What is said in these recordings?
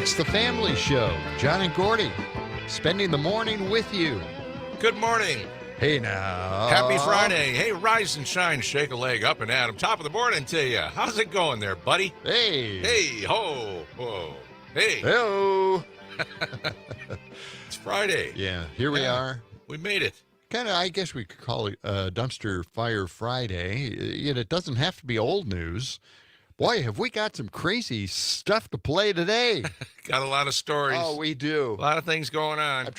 It's the family show. John and Gordy, spending the morning with you. Good morning. Hey now. Happy Friday. Hey, rise and shine, shake a leg up and at 'em. Top of the morning to you. How's it going there, buddy? Hey. Hey, ho, whoa. Hey. Hello. It's Friday. Yeah, here we are. We made it. Kind of, I guess we could call it Dumpster Fire Friday. It doesn't have to be old news. Boy, have we got some crazy stuff to play today. Got a lot of stories. Oh, we do. A lot of things going on. I'm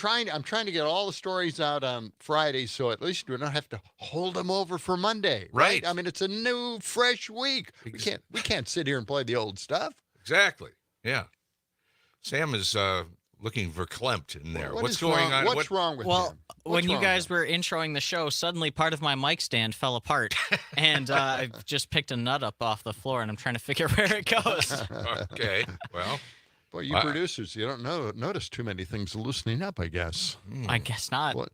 trying to get all the stories out on Friday, so at least we don't have to hold them over for Monday. Right. I mean, it's a new, fresh week. We can't sit here and play the old stuff. Exactly. Yeah. Sam is looking verklempt in there. What's going on? What's wrong with him? When you guys were introing the show, suddenly part of my mic stand fell apart, and I've just picked a nut up off the floor, and I'm trying to figure where it goes. Okay. Well. Well, you producers, you don't notice too many things loosening up, I guess. I guess not. Well,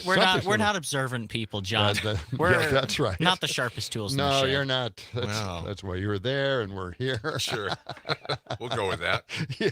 we're not observant people, John. That's right. Not the sharpest tools in the No, shed. you're not. That's why you're there and we're here. Sure. We'll go with that. Yeah.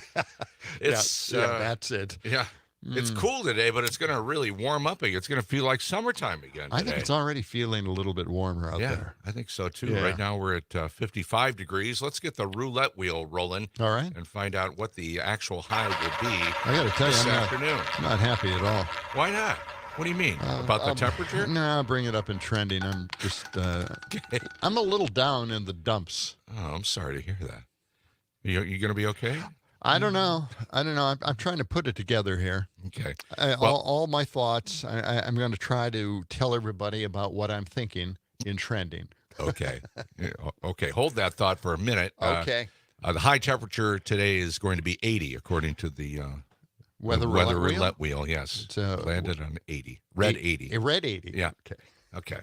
It's that's it. Yeah. It's cool today, but it's going to really warm up again. It's going to feel like summertime again today. I think it's already feeling a little bit warmer out there. I think so, too. Yeah. Right now we're at 55 degrees. Let's get the roulette wheel rolling. All right. And find out what the actual high will be I got to tell you, this afternoon. I'm not happy at all. Why not? What do you mean? About the temperature? No, bring it up in trending. I'm just, I'm a little down in the dumps. Oh, I'm sorry to hear that. You going to be okay? I don't know. I'm trying to put it together here. Okay. All my thoughts. I'm going to try to tell everybody about what I'm thinking in trending. Okay. Okay. Hold that thought for a minute. Okay. The high temperature today is going to be 80, according to the weather roulette wheel. Yes. It's landed on 80. Red 80. A red 80. Yeah. Okay.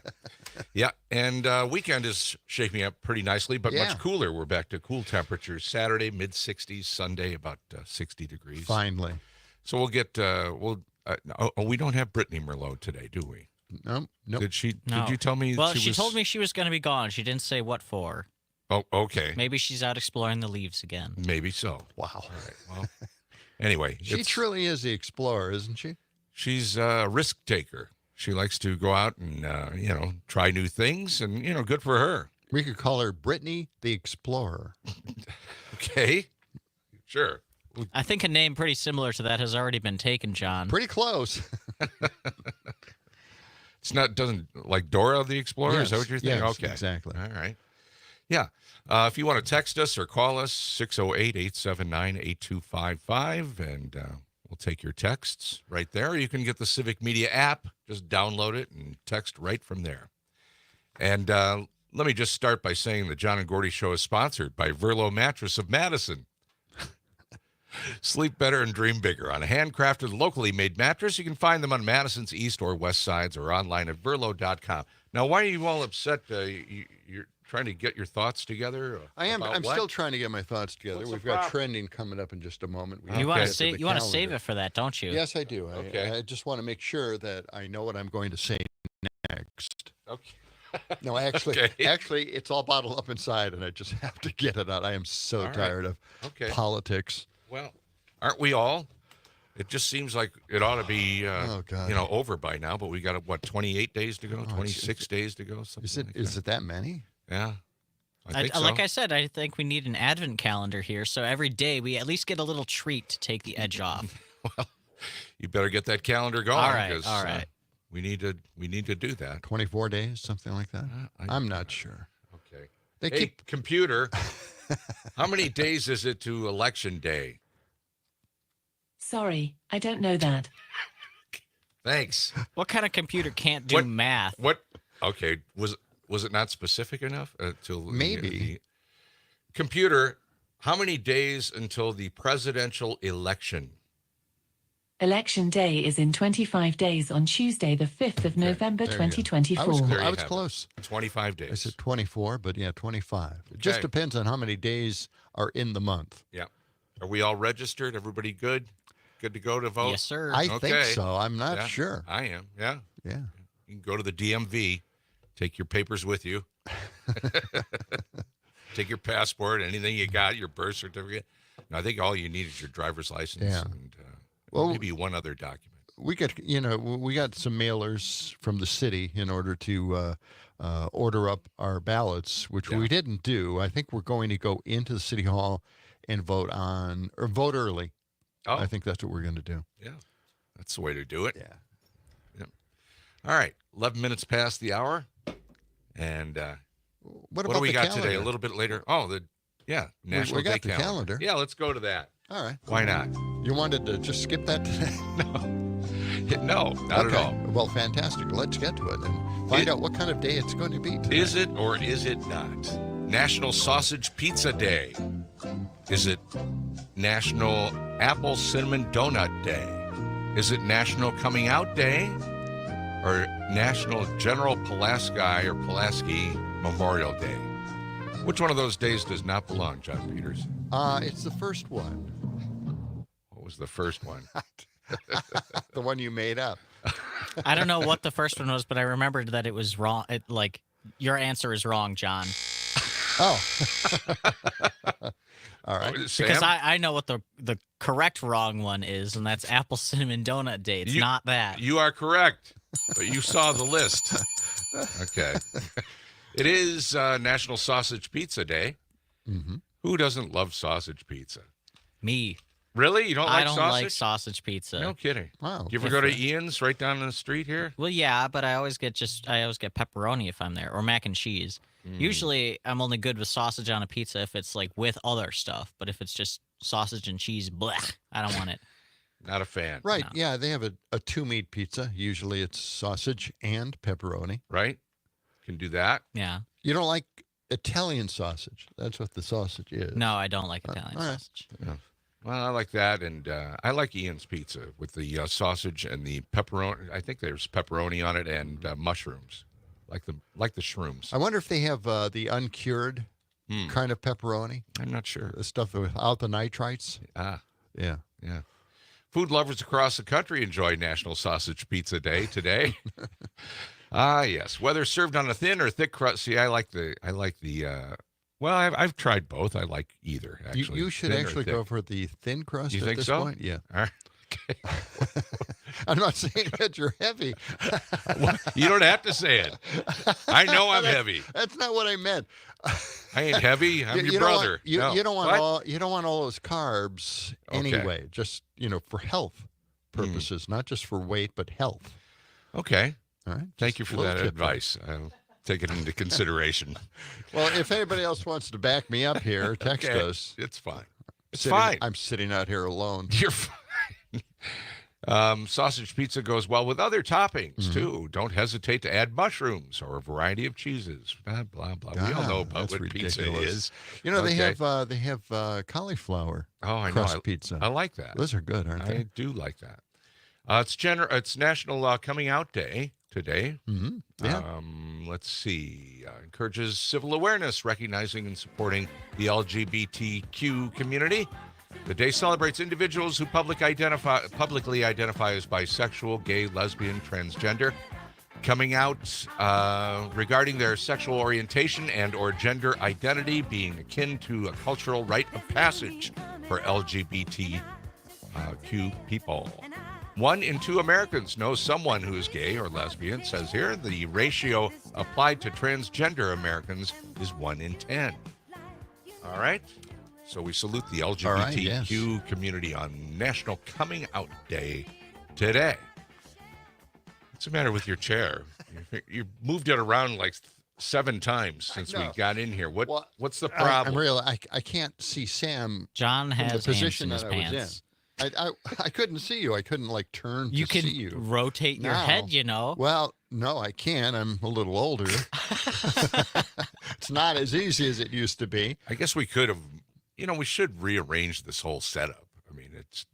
Yeah, and weekend is shaping up pretty nicely, but much cooler. We're back to cool temperatures. Saturday, mid-60s. Sunday, about 60 degrees. Finally. So we'll get, we don't have Brittany Merlot today, do we? Nope. Did No. you tell me Well, she told me she was going to be gone. She didn't say what for. Oh, okay. Maybe she's out exploring the leaves again. Maybe so. Wow. All right, well, anyway. She truly is the explorer, isn't she? She's a risk taker. She likes to go out and, try new things, and, good for her. We could call her Brittany the Explorer. Okay. Sure. I think a name pretty similar to that has already been taken, John. Pretty close. Doesn't like Dora the Explorer? Yes, Is that what you're thinking? yes, Okay. exactly. All right. Yeah. If you want to text us or call us, 608-879-8255, and we'll take your texts right there. You can get the Civic Media app. Just download it and text right from there. And let me just start by saying the John and Gordy Show is sponsored by Verlo Mattress of Madison. Sleep better and dream bigger on a handcrafted, locally made mattress. You can find them on Madison's east or west sides or online at verlo.com. Now, why are you all upset? You're trying to get your thoughts together? I am. I'm what? still trying to get my thoughts together. What's the We've got problem? trending coming up in just a moment. You want to save it for that, don't you? Yes, I do. Okay. I just want to make sure that I know what I'm going to say next. Okay. No, actually, Okay. actually, it's all bottled up inside, and I just have to get it out. I am so right. tired of politics. Well, aren't we all? It just seems like it ought to be, God. over by now. But we got 28 days to go, 26 days to go. Is it that many? Yeah, I think so. Like I said, I think we need an advent calendar here, so every day we at least get a little treat to take the edge off. Well, you better get that calendar going. All right. We need to do that. 24 days, something like that. I'm not sure. Okay. They Hey, keep computer. How many days is it to Election Day? Sorry, I don't know that. Thanks. What kind of computer can't do math? What? Okay. Was it not specific enough? Maybe. Computer, how many days until the presidential election? Election Day is in 25 days on Tuesday, the 5th of November, there you go. 2024. I was close. 25 I days. said 24, but yeah, 25. It just Okay. depends on how many days are in the month. Yeah. Are we all registered? Everybody good? Good to go to vote? Yes, sir. I think Okay. so. I'm not Yeah, sure. I am. Yeah. Yeah. You can go to the DMV, take your papers with you. Take your passport, anything you got, your birth certificate. No, I think all you need is your driver's license Yeah. and Well, maybe one other document. we got some mailers from the city in order to order up our ballots, which Yeah. we didn't do. I think we're going to go into the city hall and vote early. Oh, I think that's what we're going to do. yeah. That's the way to do it. Yeah. All right. 11 minutes past the hour. And What what about do we the got calendar? today? A little bit later. Oh, National we got Day the calendar. Yeah, let's go to that. All right. Why not? You wanted to just skip that today? No, not at all. Well, fantastic. Let's get to it and find out what kind of day it's going to be today. Is it or is it not? National Sausage Pizza Day. Is it National Apple Cinnamon Donut Day? Is it National Coming Out Day? Or National General Pulaski Memorial Day? Which one of those days does not belong, John Peters? It's the first one. What was the first one? The one you made up. I don't know what the first one was, but I remembered that it was wrong. Your answer is wrong, John. Oh. All right. Sam? Because I know what the correct wrong one is, and that's Apple Cinnamon Donut Day. It's not that. You are correct, but you saw the list. Okay. It is National Sausage Pizza Day. Mm-hmm. Who doesn't love sausage pizza? Me. Really? You don't like I don't sausage? like sausage pizza. No kidding. Wow. You ever go to Ian's right down the street here? Well, yeah, but I always get pepperoni if I'm there, or mac and cheese. Usually, I'm only good with sausage on a pizza if it's like with other stuff. But if it's just sausage and cheese, blech, I don't want it. Not a fan. Right. No. Yeah, they have a two-meat pizza. Usually it's sausage and pepperoni. Right? Can do that. Yeah. You don't like Italian sausage. That's what the sausage is. No, I don't like Italian all right. sausage. Well, I like that, and I like Ian's pizza with the sausage and the pepperoni. I think there's pepperoni on it and mushrooms, like the shrooms. I wonder if they have the uncured kind of pepperoni, I'm not sure. the stuff without the nitrites. Ah, Yeah. yeah. Food lovers across the country enjoy National Sausage Pizza Day today. Yes. Whether served on a thin or thick crust. See, I like the. Well, I've tried both. I like either. Actually, You should thin or actually thick. go for the thin crust You at think this so? point. Yeah. All right. Okay. I'm not saying that you're heavy. You don't have to say it. I know I'm heavy. That's not what I meant. I ain't heavy. I'm your don't brother. Want, you, No. you don't want What? you don't want all those carbs Okay. anyway. Just for health purposes, not just for weight, but health. Okay. All right. Thank Just you a for little that tip advice. I'll take it into consideration. there. Well, if anybody else wants to back me up here, text Okay. us. It's fine. It's Sitting- fine. I'm sitting out here alone. You're fine. Sausage pizza goes well with other toppings too. Don't hesitate to add mushrooms or a variety of cheeses. Blah blah blah. We all know about that's what pizza ridiculous. is. They have cauliflower Oh, I know. crust pizza. I like that. Those are good, aren't I they? do like that. It's National Coming Out Day today. Mm-hmm. Yeah. Let's see. Encourages civil awareness, recognizing and supporting the LGBTQ community. The day celebrates individuals who publicly identify as bisexual, gay, lesbian, transgender, coming out regarding their sexual orientation and or gender identity being akin to a cultural rite of passage for LGBTQ people. 1 in 2 Americans know someone who is gay or lesbian, says here. The ratio applied to transgender Americans is 1 in 10. All right. So we salute the LGBTQ community on National Coming Out Day today. What's the matter with your chair? You moved it around like 7 times since we know. got in here. Well, What's the problem? I can't see Sam John in the has position ants in that his I was in. pants. I couldn't see you. I couldn't turn You to can see you. rotate your Now. head, you know. Well, no, I can. I'm a little older. It's not as easy as it used to be. I guess we could have, we should rearrange this whole setup. I mean,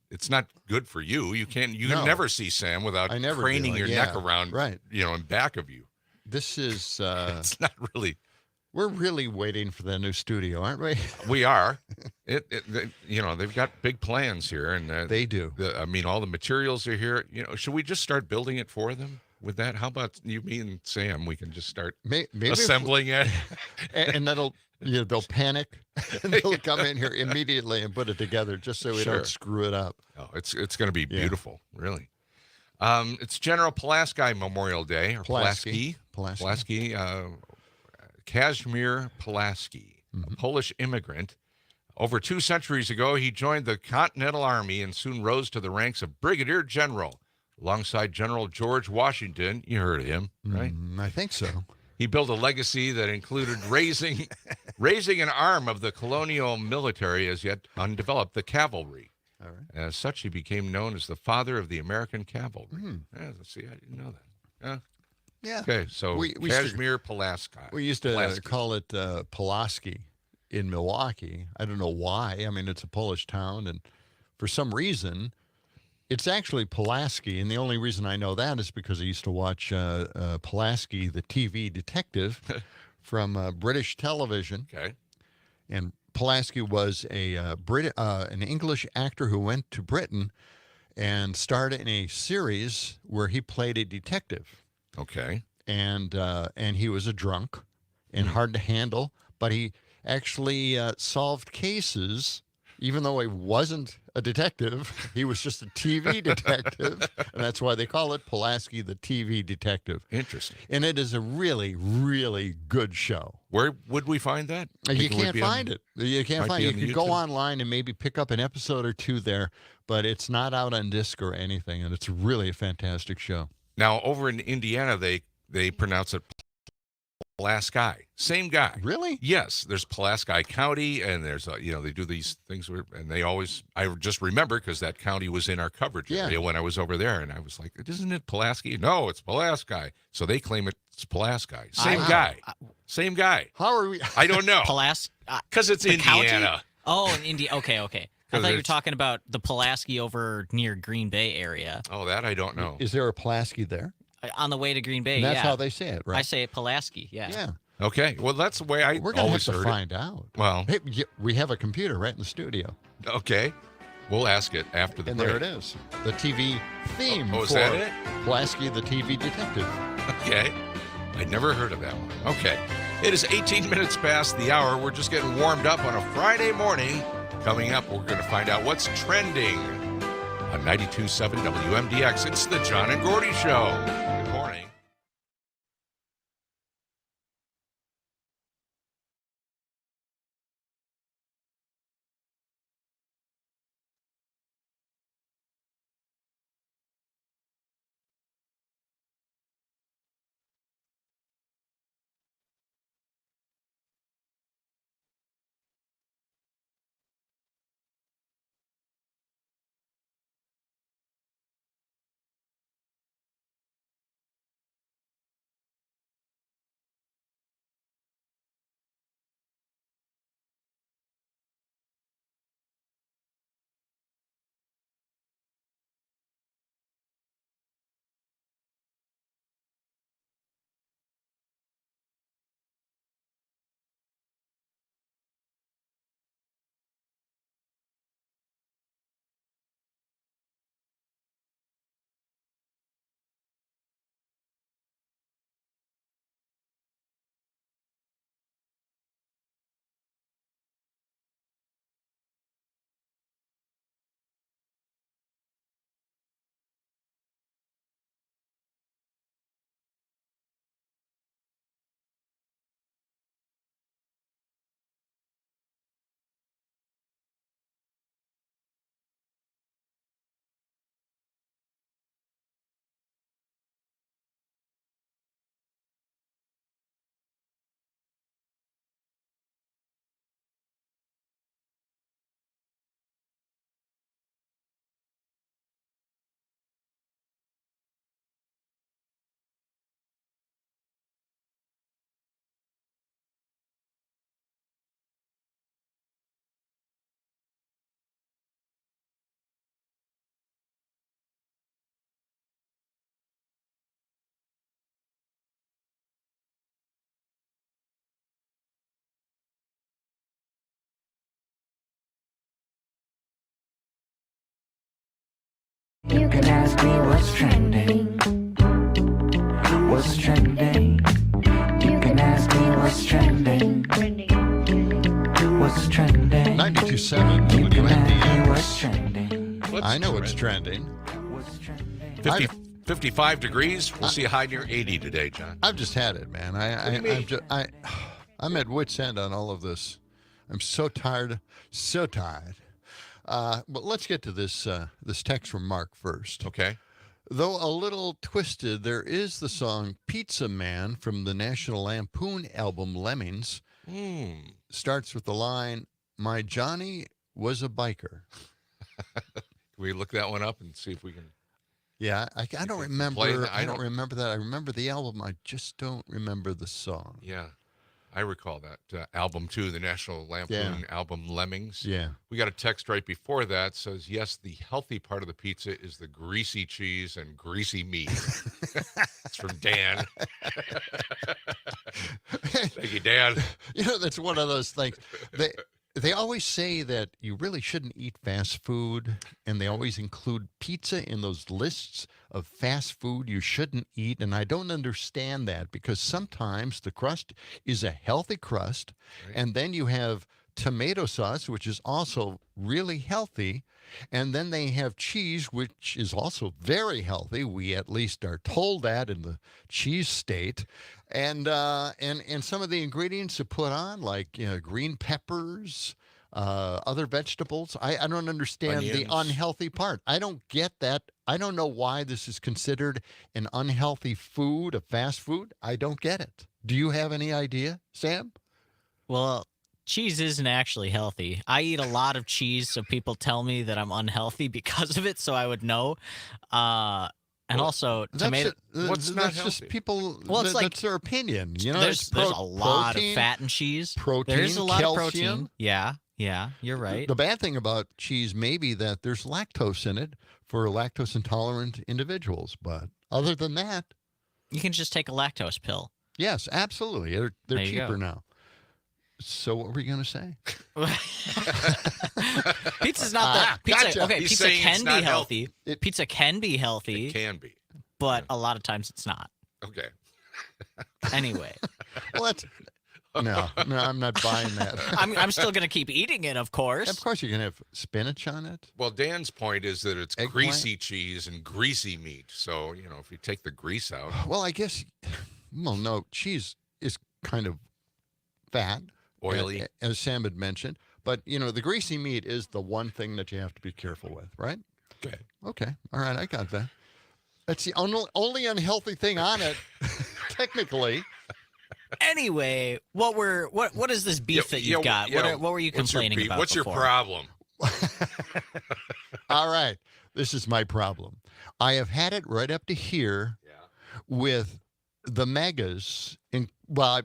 it's not good for you. You can No. never see Sam without I never do. craning your neck Yeah, around, right. In back of you. This is It's not really. we're really waiting for the new studio, aren't we? We are. They've got big plans here, and They do. all the materials are here. Should we just start building it for them? With that, how about me and Sam? We can just start Maybe assembling it. and they'll panic and they'll come in here immediately and put it together just so we Sure. don't screw it up. Oh, it's going to be Yeah. beautiful, really. It's General Pulaski Memorial Day, or Pulaski. Pulaski, Kazimierz Pulaski, a Polish immigrant. Over 2 centuries ago, he joined the Continental Army and soon rose to the ranks of brigadier general alongside General George Washington. You heard of him, right? I think so. He built a legacy that included raising an arm of the colonial military as yet undeveloped, the cavalry. All right. As such, he became known as the father of the American cavalry. Yeah, let's see, I didn't know that. Yeah. Okay, so We Kazimierz Pulaski. We used to Pulaski. call it Pulaski in Milwaukee. I don't know why. I mean, it's a Polish town, and for some reason, it's actually Pulaski. And the only reason I know that is because I used to watch Pulaski, the TV detective, from British television. Okay. And Pulaski was an English actor who went to Britain and starred in a series where he played a detective. Okay. And he was a drunk and hard to handle, but he actually solved cases, even though he wasn't a detective. He was just a TV detective, and that's why they call it Pulaski, the TV detective. Interesting. And it is a really, really good show. Where would we find that? You Think it would can't be on- find it. You can't might find be it. on You the could go YouTube? online and maybe pick up an episode or two there, but it's not out on disc or anything, and it's really a fantastic show. Now, over in Indiana, they pronounce it Pulaski. Same guy. Really? Yes, there's Pulaski County, and there's they do these things and they always. I just remember because that county was in our coverage Yeah. area when I was over there, and I was like, "Isn't it Pulaski?" No, it's Pulaski. So they claim it's Pulaski. Same Wow. guy. Same guy. How are we? I don't know Pulaski. because it's The county? Indiana. Oh, in India. Okay. I 'Cause thought you were it's- talking about the Pulaski over near Green Bay area. Oh, that I don't know. Is there a Pulaski there? On the way to Green Bay, And that's yeah. how they say it, right? I say it Pulaski, yeah. Yeah. Okay, well that's the way I We're going to have always to heard find out. Well, Hey, we have a computer right in the studio. it. Okay, we'll ask it after the And break. there it is. The TV theme Oh, is for that it? Pulaski, the TV detective. Okay. I'd never heard of that one. Okay. It is 18 minutes past the hour. We're just getting warmed up on a Friday morning. Coming up, we're going to find out what's trending on 92.7 WMDX. It's the John and Gordy Show. Good morning. You can ask me what's trending. What's trending? You can ask me what's trending. trending? 92.7 You can ask me WNDX. what's trending. I know it's trending. What's trending? 55 degrees. We'll see a high near 80 today, John. I've just had it, man. I'm at wit's end on all of this. I'm so tired, so tired. But let's get to this text from Mark first. Okay. Though a little twisted, there is the song "Pizza Man" from the National Lampoon album Lemmings. Starts with the line, "My Johnny was a biker." Can we look that one up and see if we can? Yeah, I don't remember. that. I don't remember that. I remember the album. I just don't remember the song. Yeah, I recall that album too, the National Lampoon album Lemmings. Yeah. We got a text right before that says, yes, the healthy part of the pizza is the greasy cheese and greasy meat. It's from Dan. Thank you, Dan. You know, that's one of those things. They always say that you really shouldn't eat fast food, and they always include pizza in those lists of fast food you shouldn't eat. And I don't understand that, because sometimes the crust is a healthy crust, Right. and then you have tomato sauce, which is also really healthy. And then they have cheese, which is also very healthy. We at least are told that in the cheese state. And some of the ingredients to put on, like green peppers, other vegetables. I don't understand the Onions. unhealthy part. I don't get that. I don't know why this is considered an unhealthy food, a fast food. I don't get it. Do you have any idea, Sam? Well, cheese isn't actually healthy. I eat a lot of cheese, so people tell me that I'm unhealthy because of it, so I would know. And also, tomato. What's not that's just healthy? people. Well, it's like- that's their opinion. You know, There's a lot of protein, fat in cheese. protein, There's a lot calcium. of protein. Yeah, you're right. The bad thing about cheese may be that there's lactose in it for lactose intolerant individuals. But other than that, You can just take a lactose pill. yes, absolutely. They're There you cheaper go. now. So what were you going to say? Pizza's not that. Pizza, gotcha. okay, He's pizza saying it's can not be healthy. It- Pizza can be healthy, It can be. but a lot of times it's not. Okay. Anyway, Well, that's no, I'm not buying that. I'm still gonna keep eating it, of course. Of course, you can have spinach on it. Well, Dan's point is that it's Eggplant? greasy cheese and greasy meat. So, if you take the grease out. Well, I guess. Well, no, cheese is kind of fat, Oily. as Sam had mentioned. But the greasy meat is the one thing that you have to be careful with, right? Okay. Okay, all right, I got that. That's the only unhealthy thing on it, technically. Anyway, what is this beef that you've got? What were you What's your complaining beef? about? What's your before? problem? All right, this is my problem. I have had it right up to here with the megas,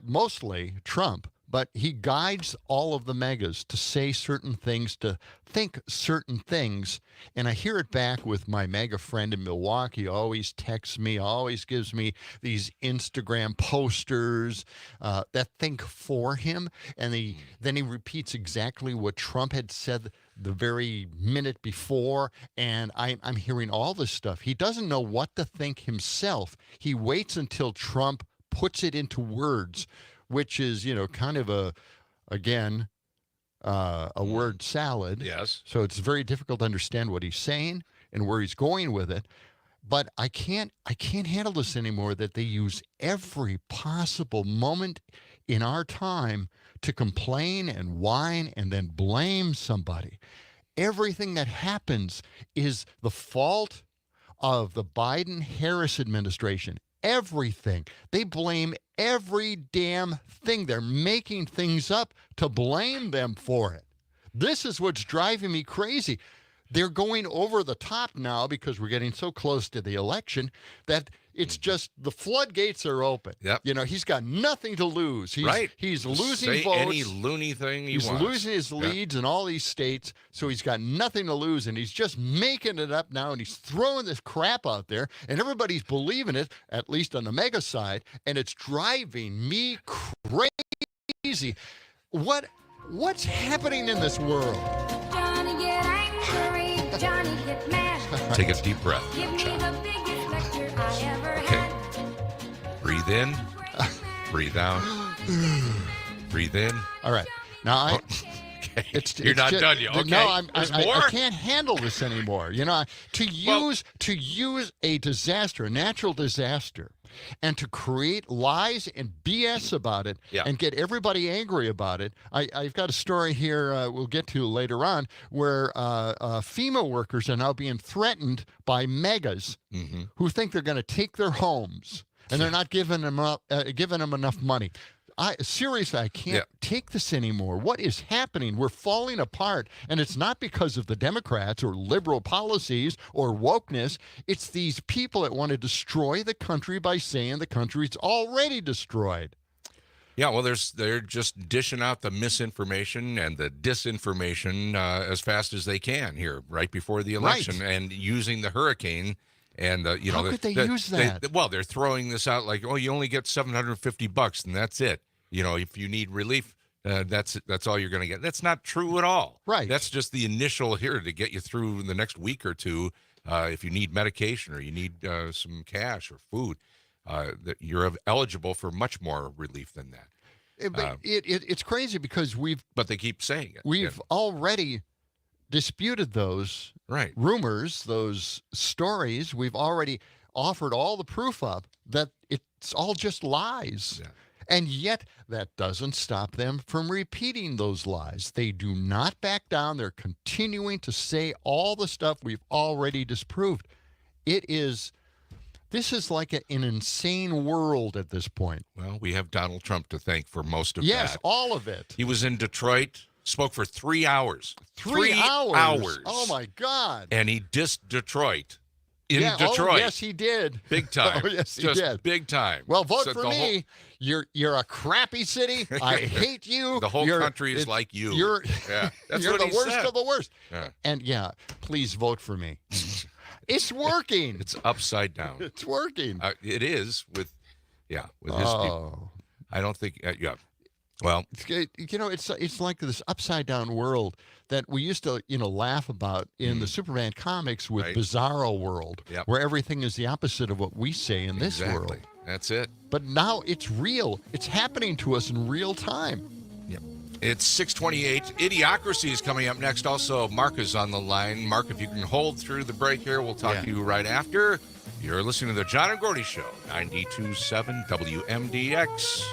mostly Trump, but he guides all of the megas to say certain things, to think certain things. And I hear it back with my mega friend in Milwaukee, always texts me, always gives me these Instagram posters that think for him. And then he repeats exactly what Trump had said the very minute before. And I'm hearing all this stuff. He doesn't know what to think himself. He waits until Trump puts it into words, which is, kind of a word salad. Yes. So it's very difficult to understand what he's saying and where he's going with it. But I can't handle this anymore, that they use every possible moment in our time to complain and whine and then blame somebody. Everything that happens is the fault of the Biden-Harris administration. Everything. They blame every damn thing. They're making things up to blame them for it. This is what's driving me crazy. They're going over the top now because we're getting so close to the election that it's just the floodgates are open. Yep. He's got nothing to lose. He's losing Say votes. any loony thing he He's wants. losing his leads in all these states, so he's got nothing to lose, and he's just making it up now, and he's throwing this crap out there, and everybody's believing it, at least on the mega side, and it's driving me crazy. What's happening in this world? Johnny get angry, Johnny get mad. Take a deep breath. Give me John. the biggest lecture I ever Okay. had. Breathe in. Breathe out. Breathe in. All right. Now, You're not done yet. Okay. No, There's I more? can't handle this anymore. To use a disaster, a natural disaster, and to create lies and BS about it, Yeah. and get everybody angry about it. I've got a story here we'll get to later on where FEMA workers are now being threatened by megas who think they're going to take their homes, and they're not giving them enough money. Seriously, I can't take this anymore. What is happening? We're falling apart. And it's not because of the Democrats or liberal policies or wokeness. It's these people that want to destroy the country by saying the country's already destroyed. Yeah, well, they're just dishing out the misinformation and the disinformation as fast as they can here, right before the election, and using the hurricane. And How could they use that? Well, they're throwing this out like, oh, you only get $750, and that's it. If you need relief, that's all you're going to get. That's not true at all. Right. That's just the initial here to get you through the next week or two. If you need medication or you need some cash or food, that you're eligible for much more relief than that. But it's crazy because But they keep saying it. we've already disputed those rumors, those stories. We've already offered all the proof up that it's all just lies. Yeah. And yet that doesn't stop them from repeating those lies. They do not back down. They're continuing to say all the stuff we've already disproved. This is like an insane world at this point. Well, we have Donald Trump to thank for most of that. Yes, all of it. He was in Detroit, spoke for 3 hours. 3 hours. Oh, my God. And he dissed Detroit. In Detroit. Oh, yes, he did. Big time. Oh, yes, he Just did. big time. Well, vote So for the me. You're a crappy city. I hate you. The whole country is like you. You're That's you're what the he worst said. of the worst. Yeah. And please vote for me. It's working. It's upside down. It's working. It is with his people. Oh. I don't think. Well, It's like this upside down world that we used to, laugh about in the Superman comics with Right. Bizarro World, Yep. where everything is the opposite of what we say in this exactly. world. That's it. But now it's real. It's happening to us in real time. Yep. It's 6:28. Idiocracy is coming up next. Also, Mark is on the line. Mark, if you can hold through the break here, we'll talk to you right after. You're listening to the John and Gordy Show, 92.7 WMDX.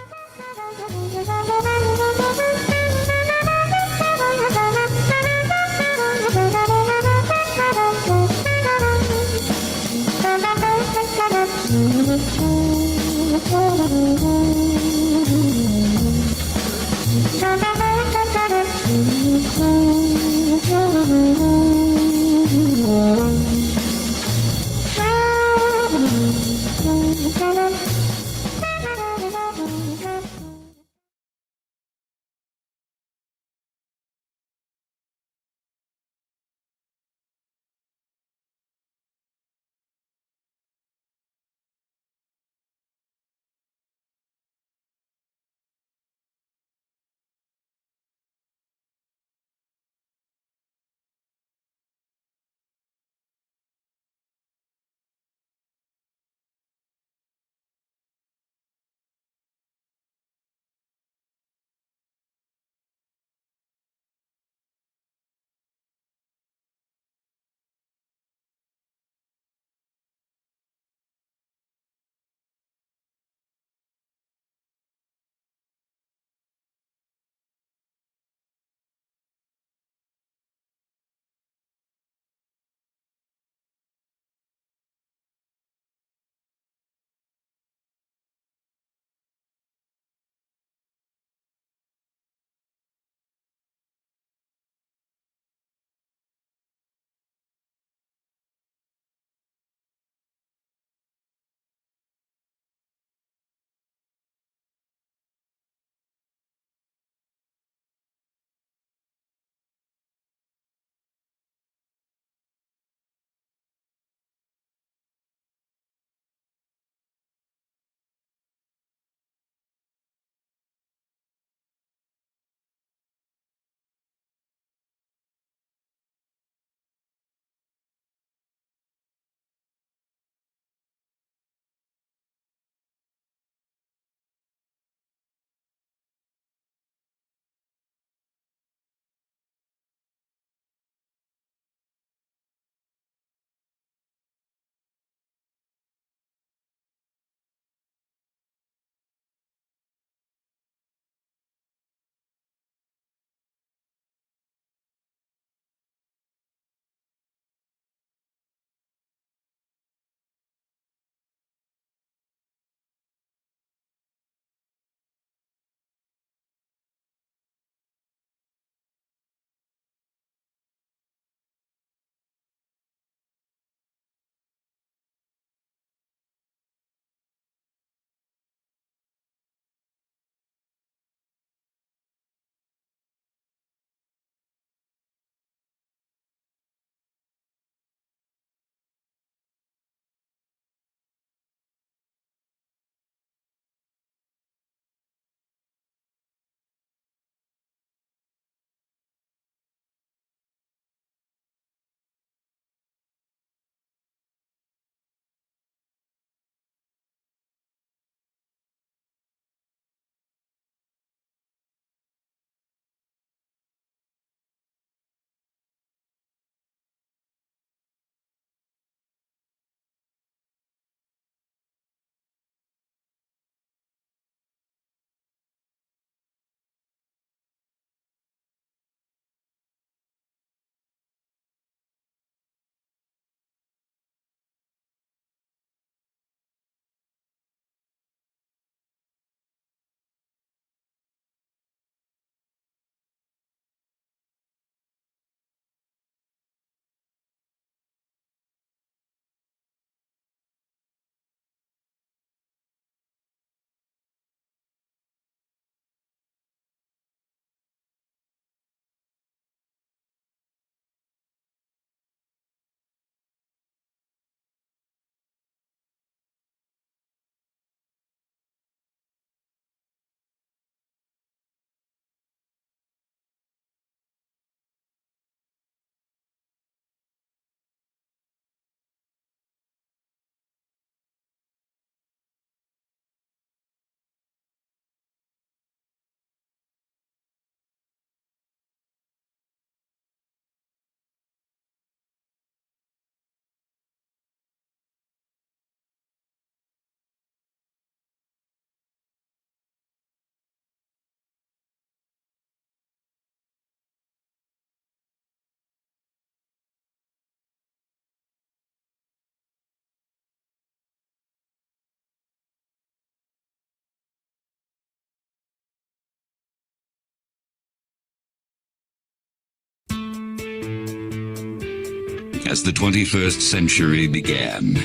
As the 21st century began,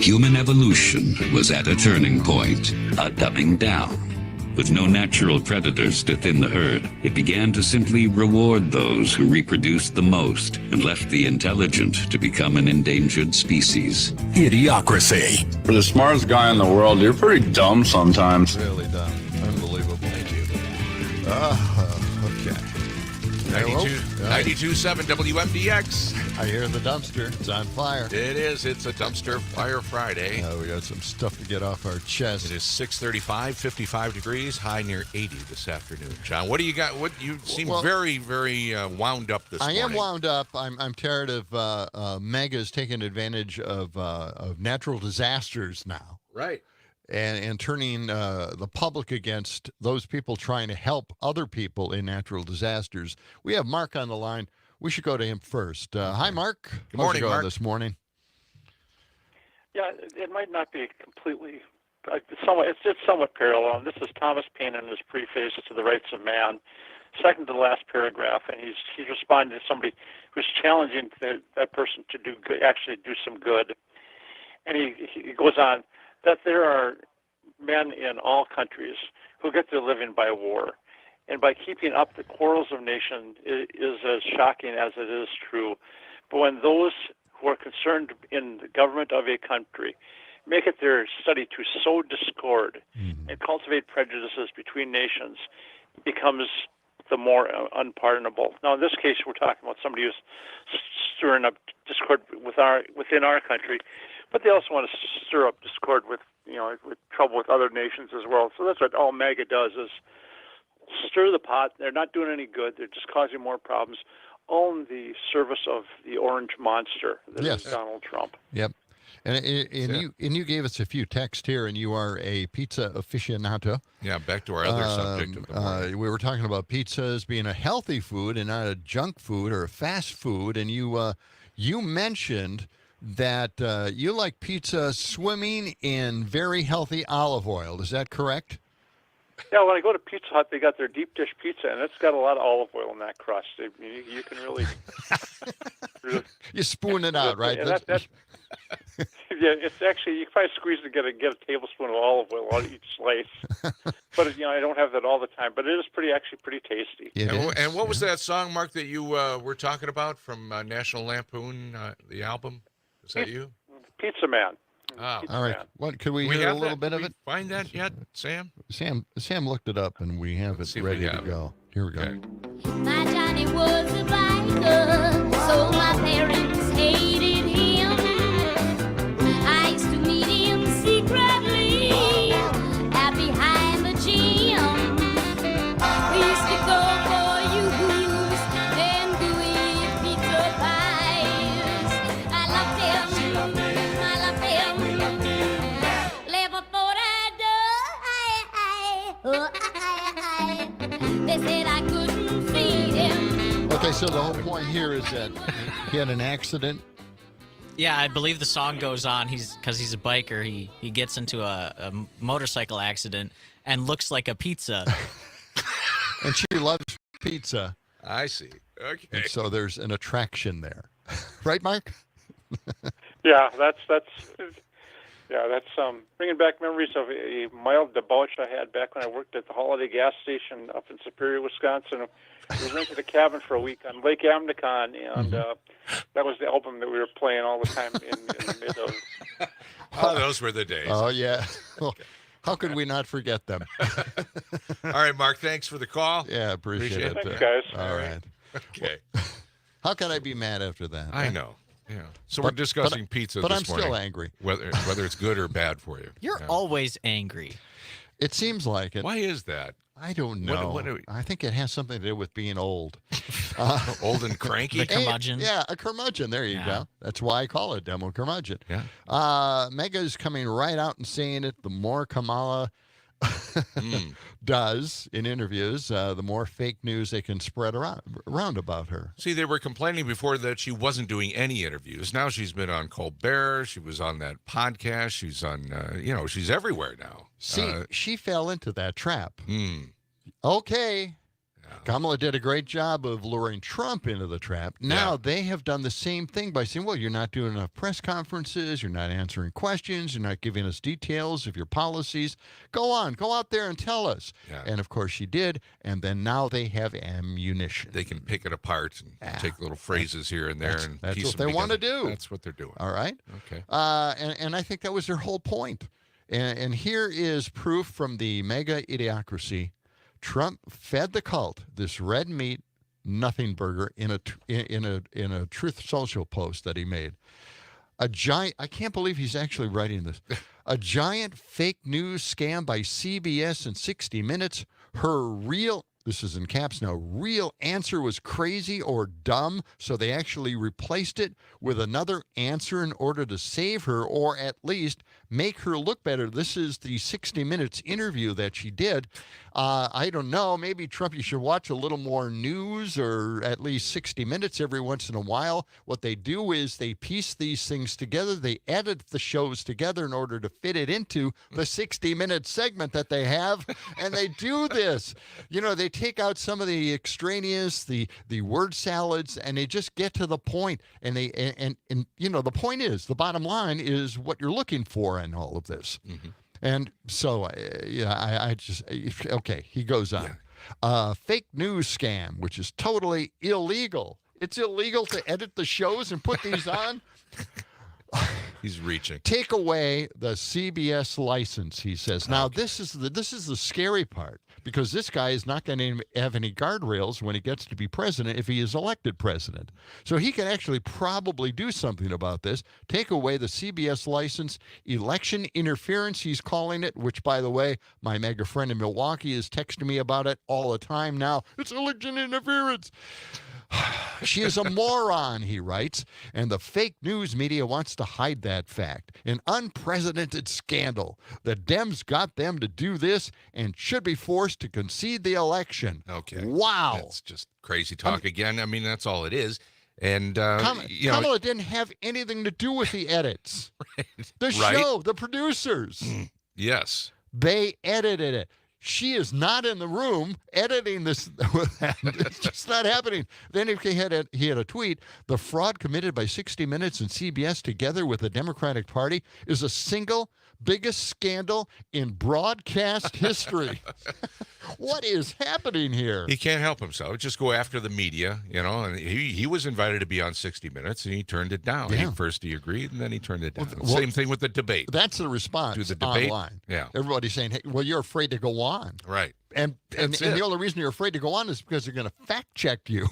human evolution was at a turning point, a dumbing down. With no natural predators to thin the herd, it began to simply reward those who reproduced the most and left the intelligent to become an endangered species. Idiocracy. For the smartest guy in the world, you're pretty dumb sometimes. Really dumb. Unbelievable. Thank you. Okay. 92.7 WMDX. I hear the dumpster. It's on fire. It is. It's a Dumpster Fire Friday. We got some stuff to get off our chest. It is 6:35, 55 degrees, high near 80 this afternoon. John, what do you got? What you seem very, very wound up this morning. I am wound up. I'm tired of megas taking advantage of natural disasters now. Right. And turning the public against those people trying to help other people in natural disasters. We have Mark on the line. We should go to him first. Hi, Mark. Good morning, How's it going Mark. this morning? Yeah, it might not be completely, it's somewhat parallel. And this is Thomas Paine in his preface to The Rights of Man, second to the last paragraph, and he's responding to somebody who's challenging that person to do good, actually do some good. And he goes on that there are men in all countries who get their living by war. And by keeping up the quarrels of nations is as shocking as it is true. But when those who are concerned in the government of a country make it their study to sow discord and cultivate prejudices between nations, it becomes the more unpardonable. Now, in this case, we're talking about somebody who's stirring up discord within our country, but they also want to stir up discord with trouble with other nations as well. So that's what all MAGA does, is stir the pot. They're not doing any good. They're just causing more problems, all in the service of the orange monster that is Donald Trump. Yep. And you gave us a few texts here, and you are a pizza aficionado. Yeah, back to our other subject of the morning. We were talking about pizzas being a healthy food and not a junk food or a fast food, and you mentioned that you like pizza swimming in very healthy olive oil. Is that correct? Yeah, when I go to Pizza Hut, they got their deep dish pizza, and it's got a lot of olive oil in that crust. You can really you spoon it out, right? Yeah, it's actually, you can probably squeeze to get a tablespoon of olive oil on each slice. But I don't have that all the time. But it is actually pretty tasty. And what was that song, Mark, that you were talking about from National Lampoon, the album? Was that you? Pizza Man. Oh. All right. What could we hear a little bit of it? Find that yet, Sam? Sam looked it up, and we have it ready to go. Here we go. Okay. My Johnny was a biker, so my parents hated him. I used to meet him secretly out behind the gym. We used to go for use and do eat pizza pies. I loved him. I loved him. Never thought I'd die. They said I couldn't feed him. Okay, so the whole point here is that he had an accident. Yeah, I believe the song goes on. Because he's a biker. He gets into a motorcycle accident and looks like a pizza. And she loves pizza. I see. Okay. And so there's an attraction there. Right, Mark? Yeah, that's bringing back memories of a mild debauch I had back when I worked at the Holiday gas station up in Superior, Wisconsin. We was rented a cabin for a week on Lake Amnicon, and that was the album that we were playing all the time in the mid of. Oh, those were the days. Oh, yeah. Well, how could we not forget them? All right, Mark, thanks for the call. Yeah, appreciate it. Thanks, guys. All right. Okay. How can I be mad after that? I know. Yeah. So we're discussing pizza but this I'm morning. still angry. Whether it's good or bad for you. You're always angry. It seems like it. Why is that? I don't know. What do we- I think it has something to do with being old. Old and cranky? The curmudgeon. Yeah, a curmudgeon. There you go. That's why I call it demo curmudgeon. Yeah. Mega's coming right out and saying it. The more Kamala does in interviews, the more fake news they can spread around about her. See, they were complaining before that she wasn't doing any interviews. Now she's been on Colbert. She was on that podcast. She's on, she's everywhere now. See, she fell into that trap. Hmm. Okay. Kamala did a great job of luring Trump into the trap. Now they have done the same thing by saying, well, you're not doing enough press conferences, you're not answering questions, you're not giving us details of your policies. Go out there and tell us. Yeah. And of course she did. And then now they have ammunition. They can pick it apart and take little phrases here and there and that's piece what them they want to together. do. That's what they're doing. All right. Okay. And I think that was their whole point. And here is proof from the mega idiocracy. Trump fed the cult this red meat nothing burger in a Truth Social post that he made. A giant. I can't believe he's actually writing this. A giant fake news scam by CBS and 60 Minutes. Her real. This is in caps now. Real answer was crazy or dumb, so they actually replaced it with another answer in order to save her or at least make her look better. This is the 60 Minutes interview that she did. I don't know. Maybe, Trump, you should watch a little more news or at least 60 Minutes every once in a while. What they do is they piece these things together. They edit the shows together in order to fit it into the 60-minute segment that they have, and they do this. You know, they take out some of the extraneous, the word salads, and they just get to the point. And they and you know, the point is, the bottom line is what you're looking for in all of this. Mm-hmm. And so, I just, okay, he goes on. Fake news scam, which is totally illegal. It's illegal to edit the shows and put these on. He's reaching. Take away the CBS license, he says. Now, this is the scary part, because this guy is not going to have any guardrails when he gets to be president if he is elected president. So he can actually probably do something about this. Take away the CBS license, election interference, he's calling it, which, by the way, my mega friend in Milwaukee is texting me about it all the time now. It's election interference. She is a moron, he writes, and the fake news media wants to hide that fact. An unprecedented scandal. The Dems got them to do this and should be forced to concede the election. Okay. Wow. That's just crazy talk again. I mean, that's all it is. And Kamala didn't have anything to do with the edits. Right. The show, the producers. Yes. They edited it. She is not in the room editing this. It's just not happening. Then he had a tweet. The fraud committed by 60 Minutes and CBS together with the Democratic Party is a single biggest scandal in broadcast history. What is happening here? He can't help himself. Just go after the media, you know. And he was invited to be on 60 Minutes, and he turned it down. Yeah. First he agreed, and then he turned it down. Well, same thing with the debate. That's the response to the debate online. Yeah. Everybody's saying, hey, well, you're afraid to go on. Right. And the only reason you're afraid to go on is because they're going to fact check you.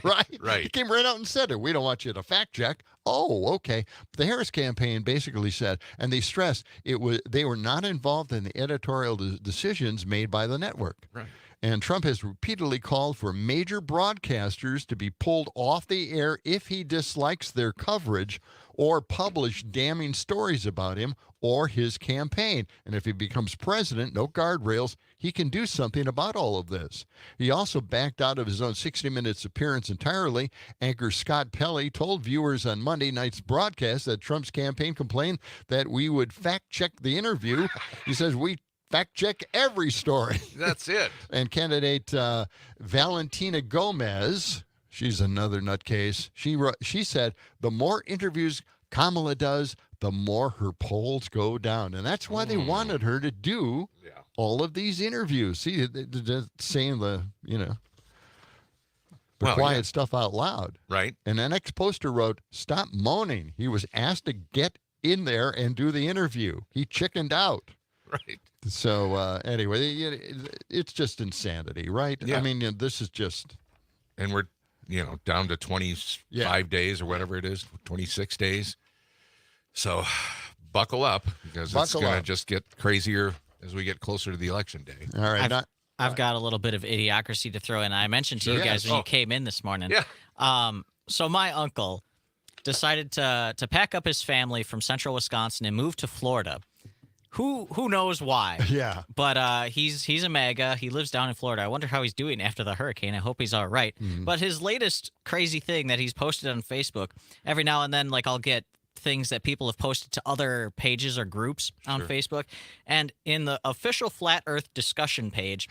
Right? Right. He came right out and said it. We don't want you to fact check. Oh, okay. The Harris campaign basically said, and they stressed they were not involved in the editorial decisions made by the network. Right. And Trump has repeatedly called for major broadcasters to be pulled off the air if he dislikes their coverage or publish damning stories about him or his campaign. And if he becomes president, no guardrails, he can do something about all of this. He also backed out of his own 60 Minutes appearance entirely. Anchor Scott Pelley told viewers on Monday night's broadcast that Trump's campaign complained that we would fact check the interview. He says, we fact check every story. That's it. And candidate Valentina Gomez, she's another nutcase. She said the more interviews Kamala does, the more her polls go down. And that's why they wanted her to do all of these interviews. See, they're saying the quiet stuff out loud. Right. And the next poster wrote, "Stop moaning." He was asked to get in there and do the interview. He chickened out. Right. So anyway, it's just insanity, right? Yeah. I mean, this is just... And we're, down to 25 days or whatever it is, 26 days. So buckle up, because it's going to just get crazier as we get closer to the election day. All right. I've got a little bit of idiocracy to throw in. I mentioned to you guys when you came in this morning. Yeah. So my uncle decided to pack up his family from central Wisconsin and move to Florida. Who knows why? Yeah. But he's a MAGA. He lives down in Florida. I wonder how he's doing after the hurricane. I hope he's all right. Mm-hmm. But his latest crazy thing that he's posted on Facebook, every now and then, like, I'll get things that people have posted to other pages or groups on Facebook. And in the official Flat Earth discussion page,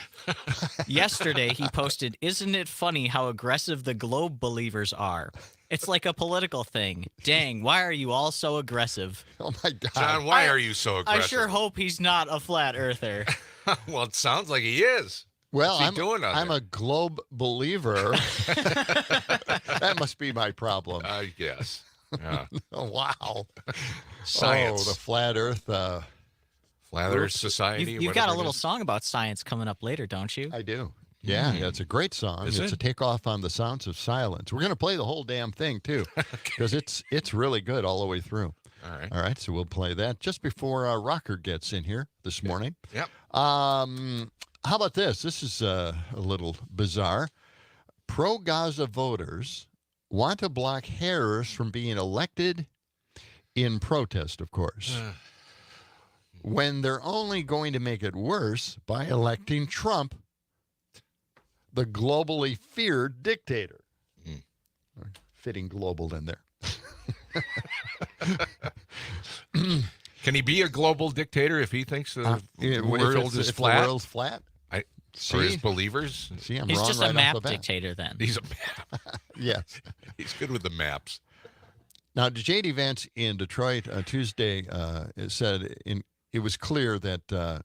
yesterday he posted, "Isn't it funny how aggressive the globe believers are? It's like a political thing. Dang, why are you all so aggressive?" Oh, my God. John, why are you so aggressive? I sure hope he's not a flat earther. Well, it sounds like he is. Well, What's he doing out I'm there? a globe believer. That must be my problem. I guess. Yeah. Oh, wow. Science. Oh, the Flat Earth. Flat Earth Society. You've got a little song about science coming up later, don't you? I do. Yeah, it's a great song. Is It's it? a takeoff on the sounds of silence. We're going to play the whole damn thing, too, because it's really good all the way through. All right. All right, so we'll play that just before Rökker gets in here this morning. Yep. How about this? This is a little bizarre. Pro-Gaza voters want to block Harris from being elected in protest, of course, when they're only going to make it worse by electing Trump, the globally feared dictator. Fitting global in there. Can he be a global dictator if he thinks the If world is if flat? the world's flat? Or his believers? See, I'm He's wrong just right a off map the bat. dictator then. He's a map. Yes. He's good with the maps. Now, J.D. Vance in Detroit Tuesday said it was clear that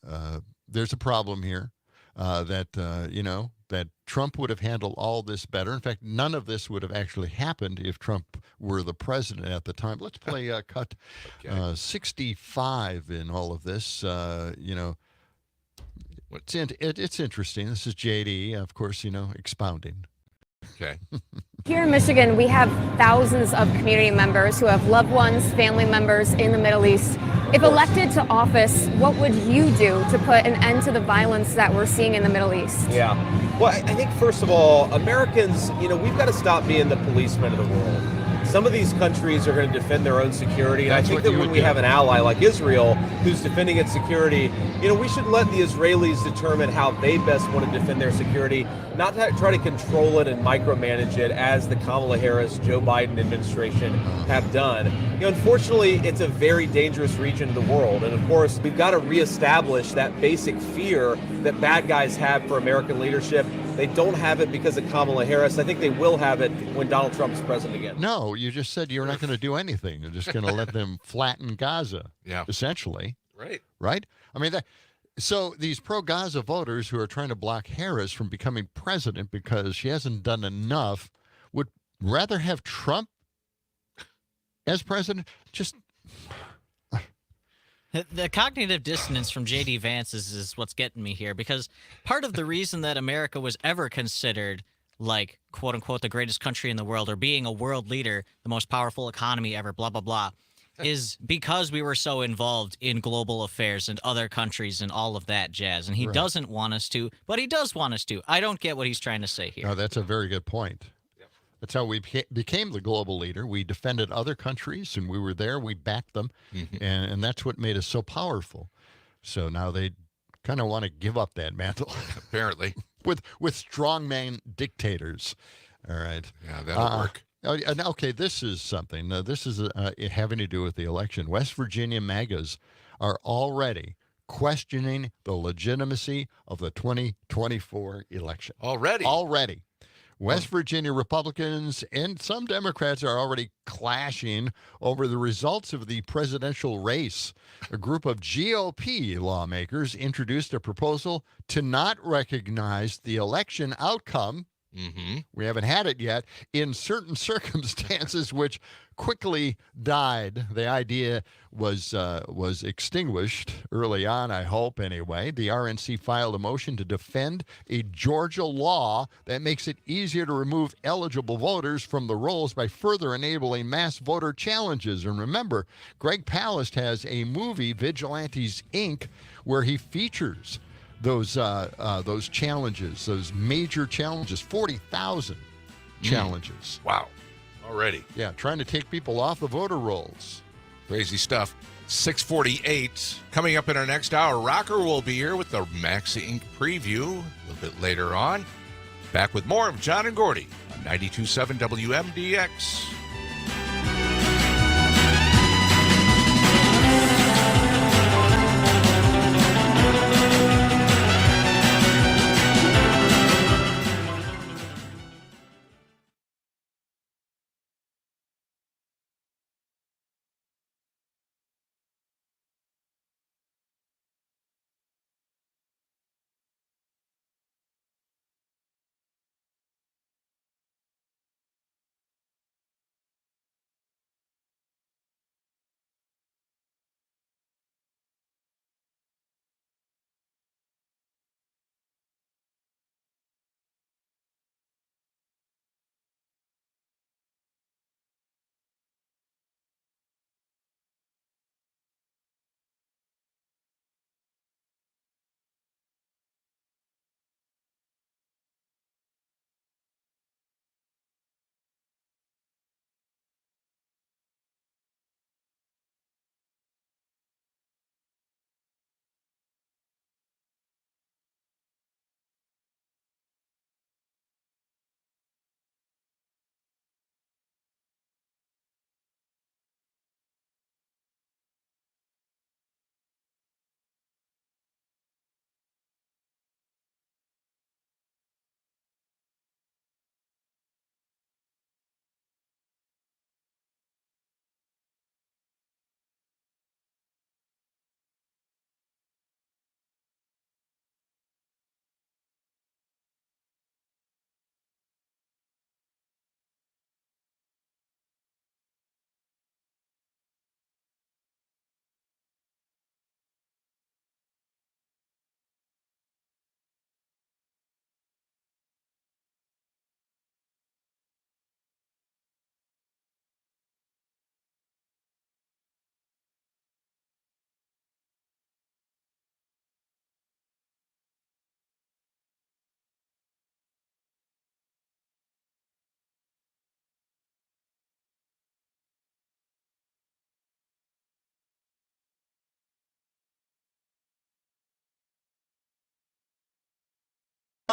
there's a problem here, that Trump would have handled all this better. In fact, none of this would have actually happened if Trump were the president at the time. Let's play cut 65 in all of this. It's interesting. This is J.D., of course, expounding. Okay. Here in Michigan, we have thousands of community members who have loved ones, family members in the Middle East. If elected to office, what would you do to put an end to the violence that we're seeing in the Middle East? Yeah. Well, I think, first of all, Americans, we've got to stop being the policemen of the world. Some of these countries are going to defend their own security, and I think that when we have an ally like Israel who's defending its security, we should let the Israelis determine how they best want to defend their security, not try to control it and micromanage it as the Kamala Harris, Joe Biden administration have done. Unfortunately, it's a very dangerous region of the world, and of course, we've got to reestablish that basic fear that bad guys have for American leadership. They don't have it because of Kamala Harris. I think they will have it when Donald Trump is president again. No, you just said you're not going to do anything. You're just going to let them flatten Gaza, essentially. Right. Right? I mean, so these pro-Gaza voters who are trying to block Harris from becoming president because she hasn't done enough would rather have Trump as president. Just... The cognitive dissonance from J.D. Vance is what's getting me here, because part of the reason that America was ever considered, like, quote unquote, the greatest country in the world, or being a world leader, the most powerful economy ever, blah, blah, blah, is because we were so involved in global affairs and other countries and all of that jazz. And he doesn't want us to, but he does want us to. I don't get what he's trying to say here. No, that's a very good point. That's how we became the global leader. We defended other countries, and we were there. We backed them, and that's what made us so powerful. So now they kind of want to give up that mantle. Apparently. with strongman dictators. All right. Yeah, that'll work. Okay, this is something. This is having to do with the election. West Virginia MAGAs are already questioning the legitimacy of the 2024 election. Already. West Virginia Republicans and some Democrats are already clashing over the results of the presidential race. A group of GOP lawmakers introduced a proposal to not recognize the election outcome. We haven't had it yet, in certain circumstances, which quickly died. The idea was extinguished early on, I hope, anyway. The RNC filed a motion to defend a Georgia law that makes it easier to remove eligible voters from the rolls by further enabling mass voter challenges. And remember, Greg Palast has a movie, Vigilantes, Inc., where he features those challenges, those major challenges, 40,000 challenges. Wow. Already. Yeah, trying to take people off the voter rolls. Crazy stuff. 6:48. Coming up in our next hour, Rökker will be here with the Maxi Inc. preview a little bit later on. Back with more of John and Gordy on 92.7 WMDX.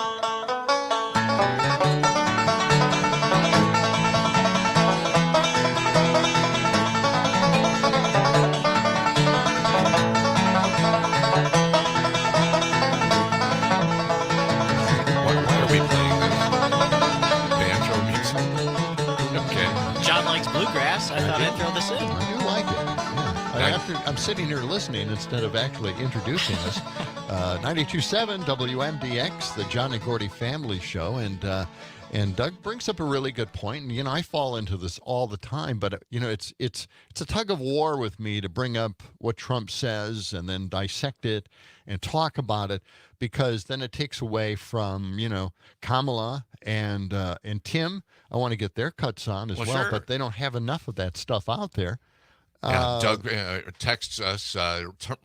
Why are we playing this? Banjo music? Okay. John likes bluegrass. I thought I'd throw this in. I do like it. Yeah. I'm sitting here listening instead of actually introducing us. 92.7 WMDX, the John and Gordy Family Show, and Doug brings up a really good point. And I fall into this all the time, but it's a tug of war with me to bring up what Trump says and then dissect it and talk about it, because then it takes away from Kamala and Tim. I want to get their cuts on as well, sure. but they don't have enough of that stuff out there. Yeah, Doug texts us,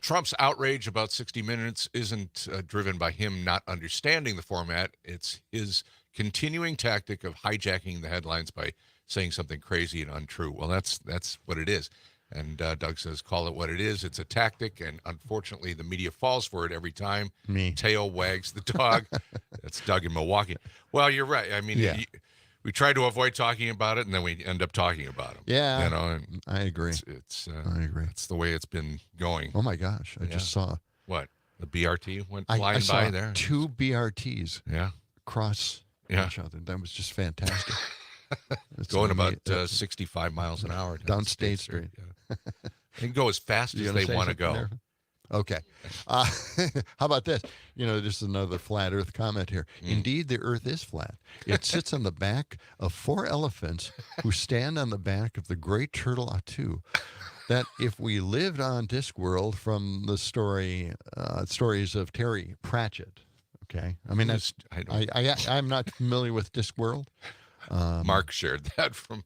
Trump's outrage about 60 Minutes isn't driven by him not understanding the format. It's his continuing tactic of hijacking the headlines by saying something crazy and untrue. Well, that's what it is. And Doug says, call it what it is. It's a tactic, and unfortunately, the media falls for it every time. Me. Tail wags the dog. That's Doug in Milwaukee. Well, you're right. I mean, Yeah. we try to avoid talking about it, and then we end up talking about it. Yeah, and I agree. I agree. It's the way it's been going. Oh my gosh! I just saw What? The BRT went I flying saw by there. 2 BRTs Yeah. cross each other. That was just fantastic. It's Going about ama- 65 miles an hour down State Street. Yeah. They can go as fast You as gonna they say want to something go. there? Okay. How about this? This is another flat Earth comment here. Indeed, the Earth is flat. It sits on the back of 4 elephants who stand on the back of the great turtle Atu. That if we lived on Discworld, from the stories of Terry Pratchett. Okay, I mean that's I'm not familiar with Discworld. Mark shared that from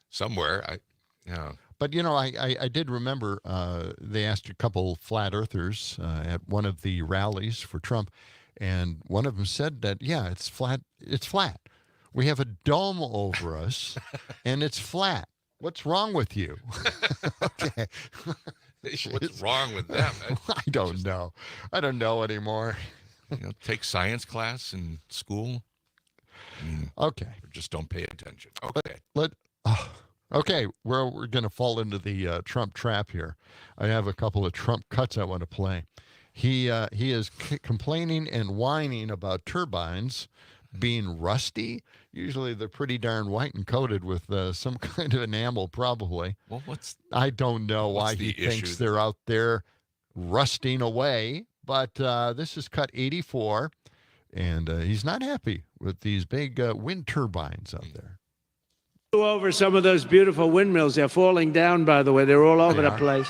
somewhere. But I did remember they asked a couple flat earthers at one of the rallies for Trump, and one of them said that it's flat. It's flat. We have a dome over us, and it's flat. What's wrong with you? Okay. What's wrong with them? I don't know. I don't know anymore. Take science class in school. Okay. Or just don't pay attention. Okay. Okay, we're going to fall into the Trump trap here. I have a couple of Trump cuts I want to play. He is complaining and whining about turbines being rusty. Usually they're pretty darn white and coated with some kind of enamel, probably. Well, I don't know why he thinks they're out there rusting away, but this is cut 84, and he's not happy with these big wind turbines out there. Over some of those beautiful windmills. They're falling down, by the way. They're all over the place.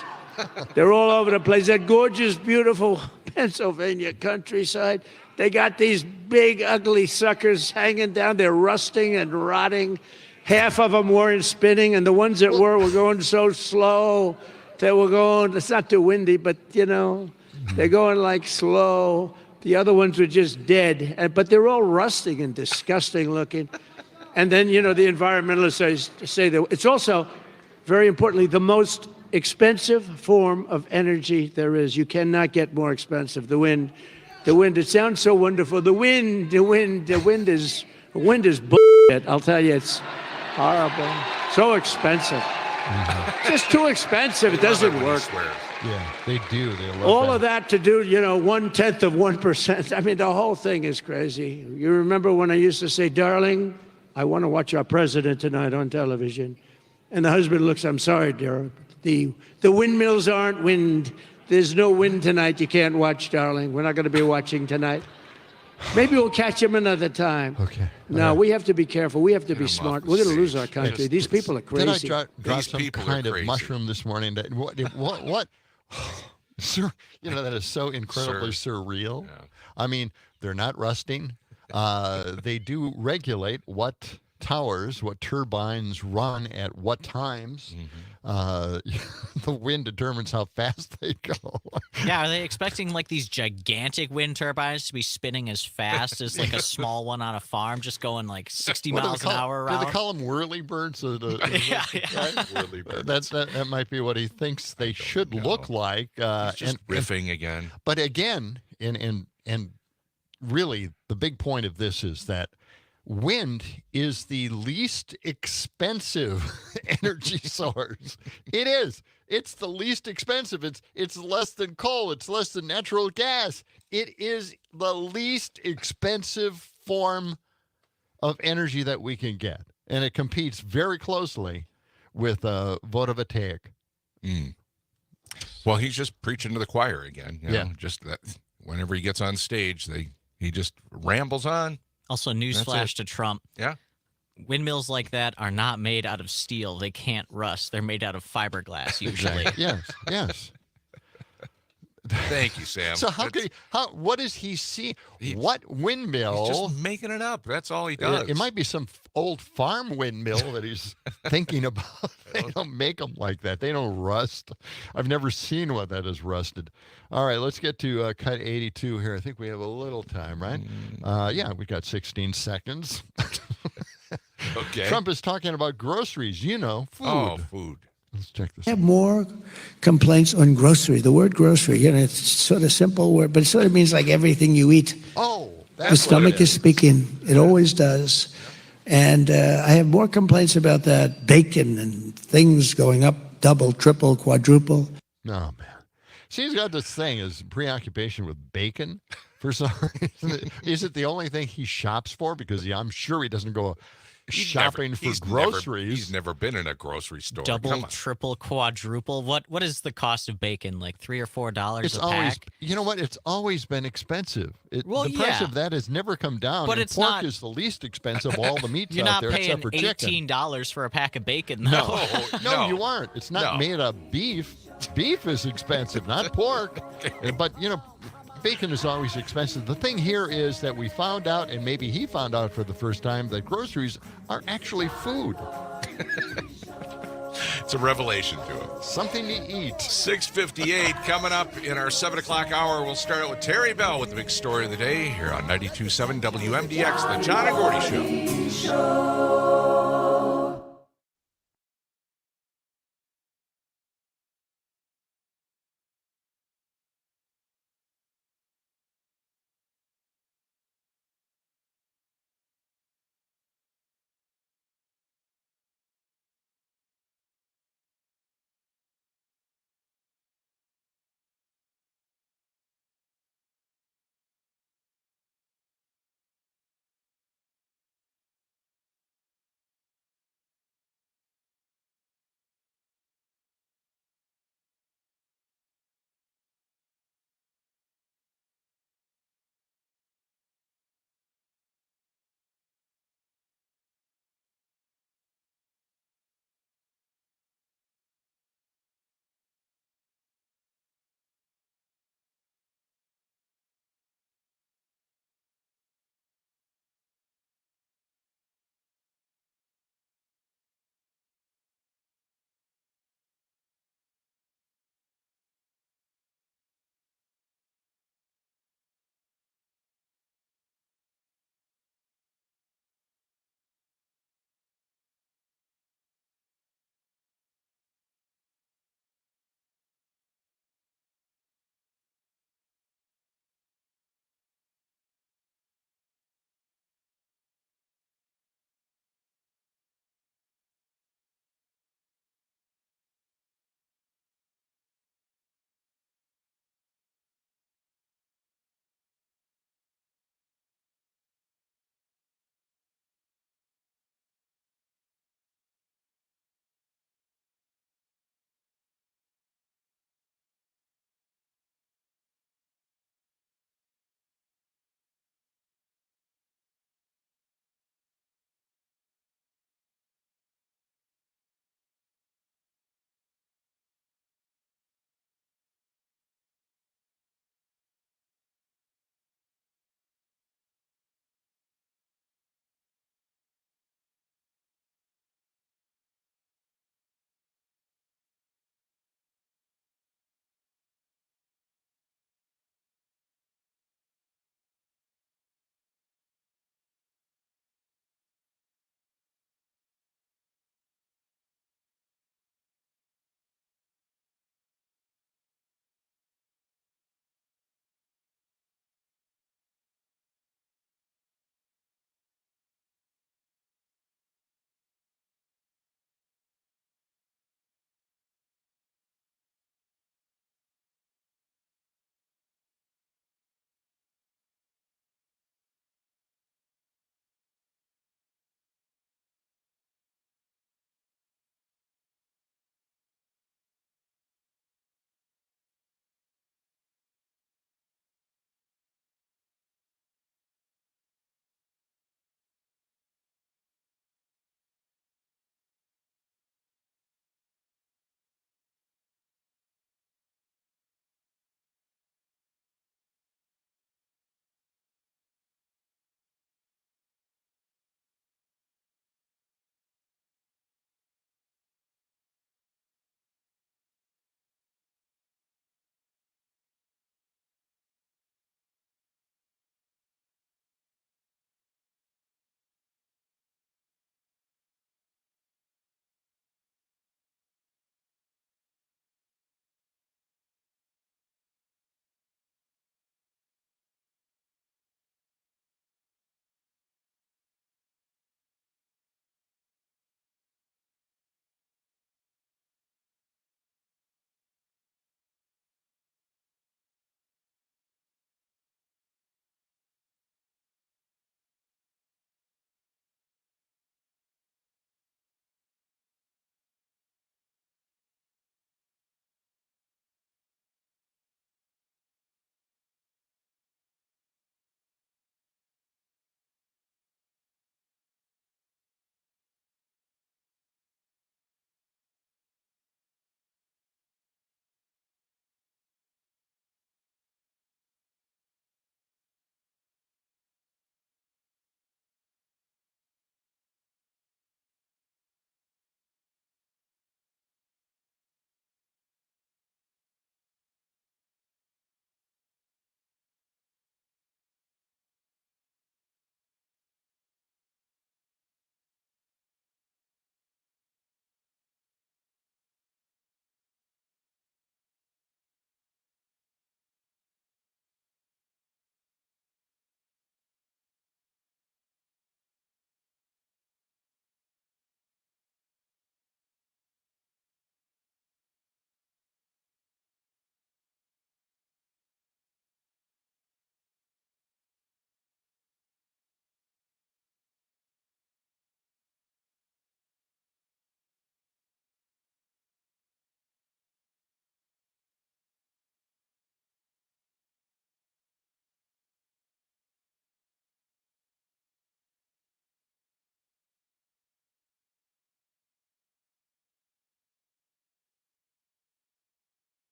They're all over the place. That gorgeous, beautiful Pennsylvania countryside. They got these big, ugly suckers hanging down. They're rusting and rotting. Half of them weren't spinning, and the ones that were going so slow. They were going, it's not too windy, but, they're going like slow. The other ones were just dead. But they're all rusting and disgusting looking. And then, the environmentalists say that it's also, very importantly, the most expensive form of energy there is. You cannot get more expensive. The wind, it sounds so wonderful. The wind is bullshit. I'll tell you, it's horrible. So expensive. Just too expensive. It doesn't work. Yeah, they do. They love all of that to do, 1/10 of 1%. I mean, the whole thing is crazy. You remember when I used to say, darling, I want to watch our president tonight on television. And the husband looks, I'm sorry, dear. The windmills aren't wind. There's no wind tonight. You can't watch, darling. We're not going to be watching tonight. Maybe we'll catch him another time. Okay. No, we have to be careful. We have to be smart. We're going to lose our country. These people are crazy. Did I drop some kind of mushroom this morning? What? Sir, that is so incredibly surreal. Yeah. I mean, they're not rusting. They do regulate what towers, what turbines run at what times. The wind determines how fast they go. Yeah, are they expecting these gigantic wind turbines to be spinning as fast as a small one on a farm, just going 60 miles an hour around? Do they call them whirlybirds? Yeah. Whirlybirds. That might be what he thinks they should look like. He's just riffing again. But again, and really the big point of this is that wind is the least expensive energy source. It is. It's the least expensive. It's less than coal. It's less than natural gas. It is the least expensive form of energy that we can get. And it competes very closely with photovoltaic. Well, he's just preaching to the choir again. You know, just that whenever he gets on stage, he just rambles on. Also, newsflash to Trump. Yeah. Windmills like that are not made out of steel. They can't rust. They're made out of fiberglass usually. Yes. Thank you, Sam. So what does he see? What windmill? He's just making it up. That's all he does. It might be some old farm windmill that he's thinking about. They don't make them like that. They don't rust. I've never seen one that is rusted. All right, let's get to cut 82 here. I think we have a little time, right? Yeah, we got 16 seconds. Okay. Trump is talking about groceries. Food. Oh, food. Let's check this I out. have more complaints on grocery. The word grocery, it's sort of simple word, but it sort of means like everything you eat. Oh, that's The stomach is speaking. It always does. And I have more complaints about that bacon and things going up double, triple, quadruple. Oh, man. See, he's got this thing, his preoccupation with bacon for some reason. Is it the only thing he shops for? Because I'm sure he doesn't go shopping for groceries. He's never been in a grocery store. Double, triple, quadruple. What is the cost of bacon? Like $3 or $4 It's a always, pack? you know what? It's always been expensive. The price yeah. of that has never come down. But and it's pork not- is the least expensive of all the meats You're out not there, paying except for chicken. $18 for a pack of bacon, though. No, you aren't. It's not made of beef. Beef is expensive, not pork. But, bacon is always expensive. The thing here is that we found out, and maybe he found out for the first time, that groceries are actually food. It's a revelation to him. Something to eat. 6:58 coming up in our 7 o'clock hour. We'll start out with Terry Bell with the big story of the day here on 92.7 WMDX, The John and Gordy Show.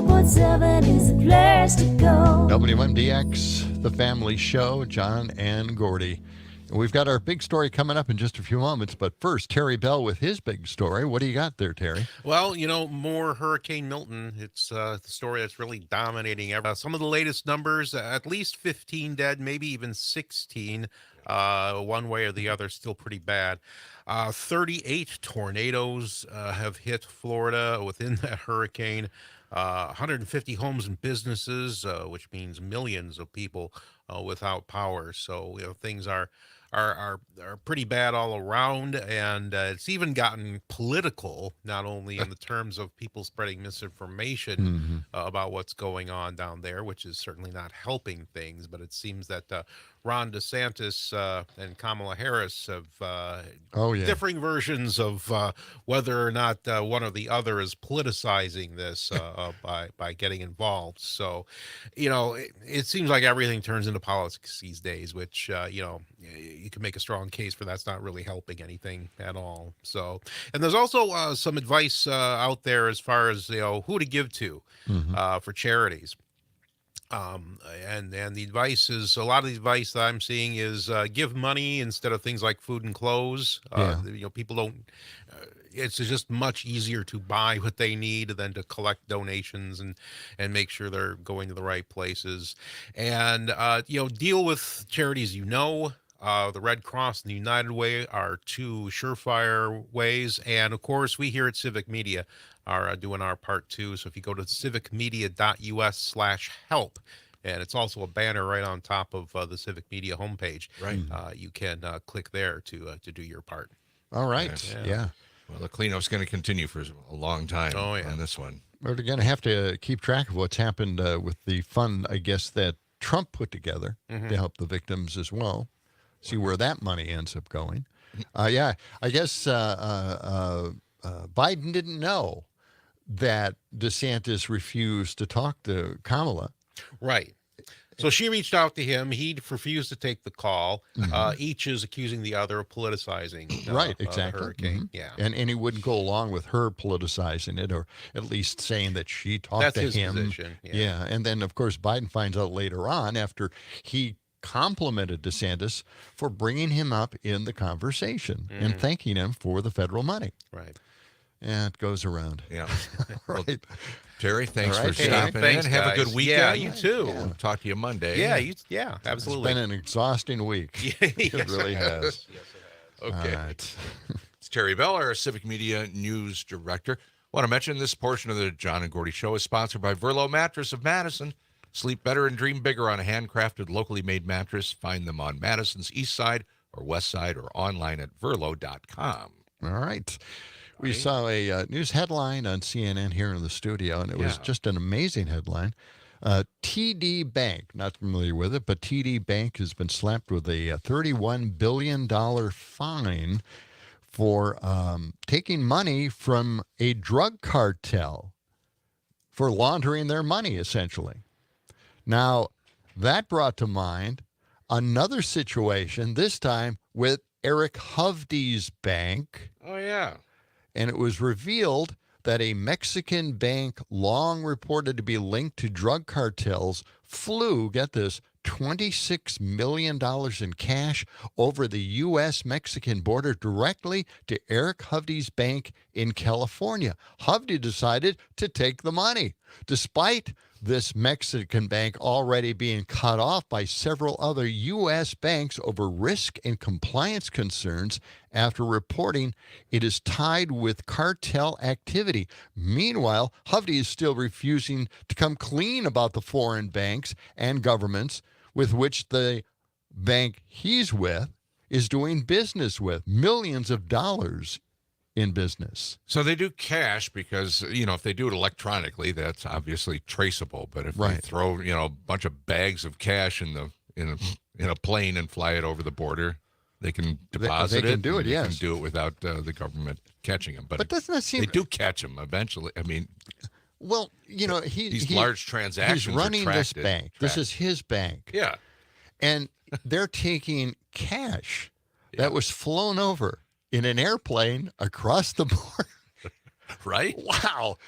Newport 7 is the place to go. WMDX, The Family Show, John and Gordy. And we've got our big story coming up in just a few moments, but first, Terry Bell with his big story. What do you got there, Terry? Well, more Hurricane Milton. It's the story that's really dominating. Some of the latest numbers, at least 15 dead, maybe even 16. One way or the other, still pretty bad. 38 tornadoes have hit Florida within that hurricane. 150 homes and businesses, which means millions of people without power. So things are pretty bad all around, and it's even gotten political, not only in the terms of people spreading misinformation about what's going on down there, which is certainly not helping things, but it seems that Ron DeSantis and Kamala Harris have differing versions of whether or not one or the other is politicizing this by getting involved. So, it seems like everything turns into politics these days, which, you can make a strong case for that's not really helping anything at all. So, and there's also some advice out there as far as, who to give to for charities. And the advice is, a lot of the advice that I'm seeing is give money instead of things like food and clothes. People don't, it's just much easier to buy what they need than to collect donations and make sure they're going to the right places. And, deal with charities, the Red Cross and the United Way are two surefire ways. And of course, we here at Civic Media are doing our part too. So if you go to civicmedia.us/help, and it's also a banner right on top of the Civic Media homepage, right? You can click there to do your part. All right. Yeah. Well, the cleanup's going to continue for a long time on this one. We're going to have to keep track of what's happened with the fund, I guess, that Trump put together to help the victims as well. See where that money ends up going. I guess Biden didn't know that DeSantis refused to talk to Kamala. Right. So she reached out to him. He refused to take the call. Each is accusing the other of politicizing. Right, exactly. The hurricane. Yeah. And he wouldn't go along with her politicizing it, or at least saying that she talked to him. That's his position. Yeah. And then, of course, Biden finds out later on, after he complimented DeSantis for bringing him up in the conversation and thanking him for the federal money. Right. Yeah, it goes around. Yeah. Right. Well, Terry, thanks for Hey, stopping thanks, in. Have a guys. good weekend. Yeah, you too. We'll talk to you Monday. Yeah, absolutely. It's been an exhausting week. It really has. Okay. All right. It's Terry Bell, our Civic Media News Director. Want to mention this portion of the John and Gordy Show is sponsored by Verlo Mattress of Madison. Sleep better and dream bigger on a handcrafted, locally made mattress. Find them on Madison's east side or west side or online at verlo.com. All right. We saw a news headline on CNN here in the studio, and it was just an amazing headline. TD Bank, not familiar with it, but TD Bank has been slapped with a $31 billion fine for taking money from a drug cartel for laundering their money, essentially. Now, that brought to mind another situation, this time with Eric Hovde's bank. Oh, yeah. And it was revealed that a Mexican bank long reported to be linked to drug cartels flew, get this, $26 million in cash over the U.S.-Mexican border directly to Eric Hovde's bank in California. Hovde decided to take the money, despite this Mexican bank already being cut off by several other U.S. banks over risk and compliance concerns after reporting it is tied with cartel activity. Meanwhile, Hovde is still refusing to come clean about the foreign banks and governments with which the bank he's with is doing business with, millions of dollars in business. So they do cash because, if they do it electronically, that's obviously traceable. But if they throw, a bunch of bags of cash in a plane and fly it over the border, they can deposit it. They can do it, yes. They can do it without the government catching them. But doesn't that seem... They do catch them eventually. I mean... Well, these large transactions he's running are this bank. This is his bank. Yeah. And they're taking cash that was flown over in an airplane across the border. Right? Wow.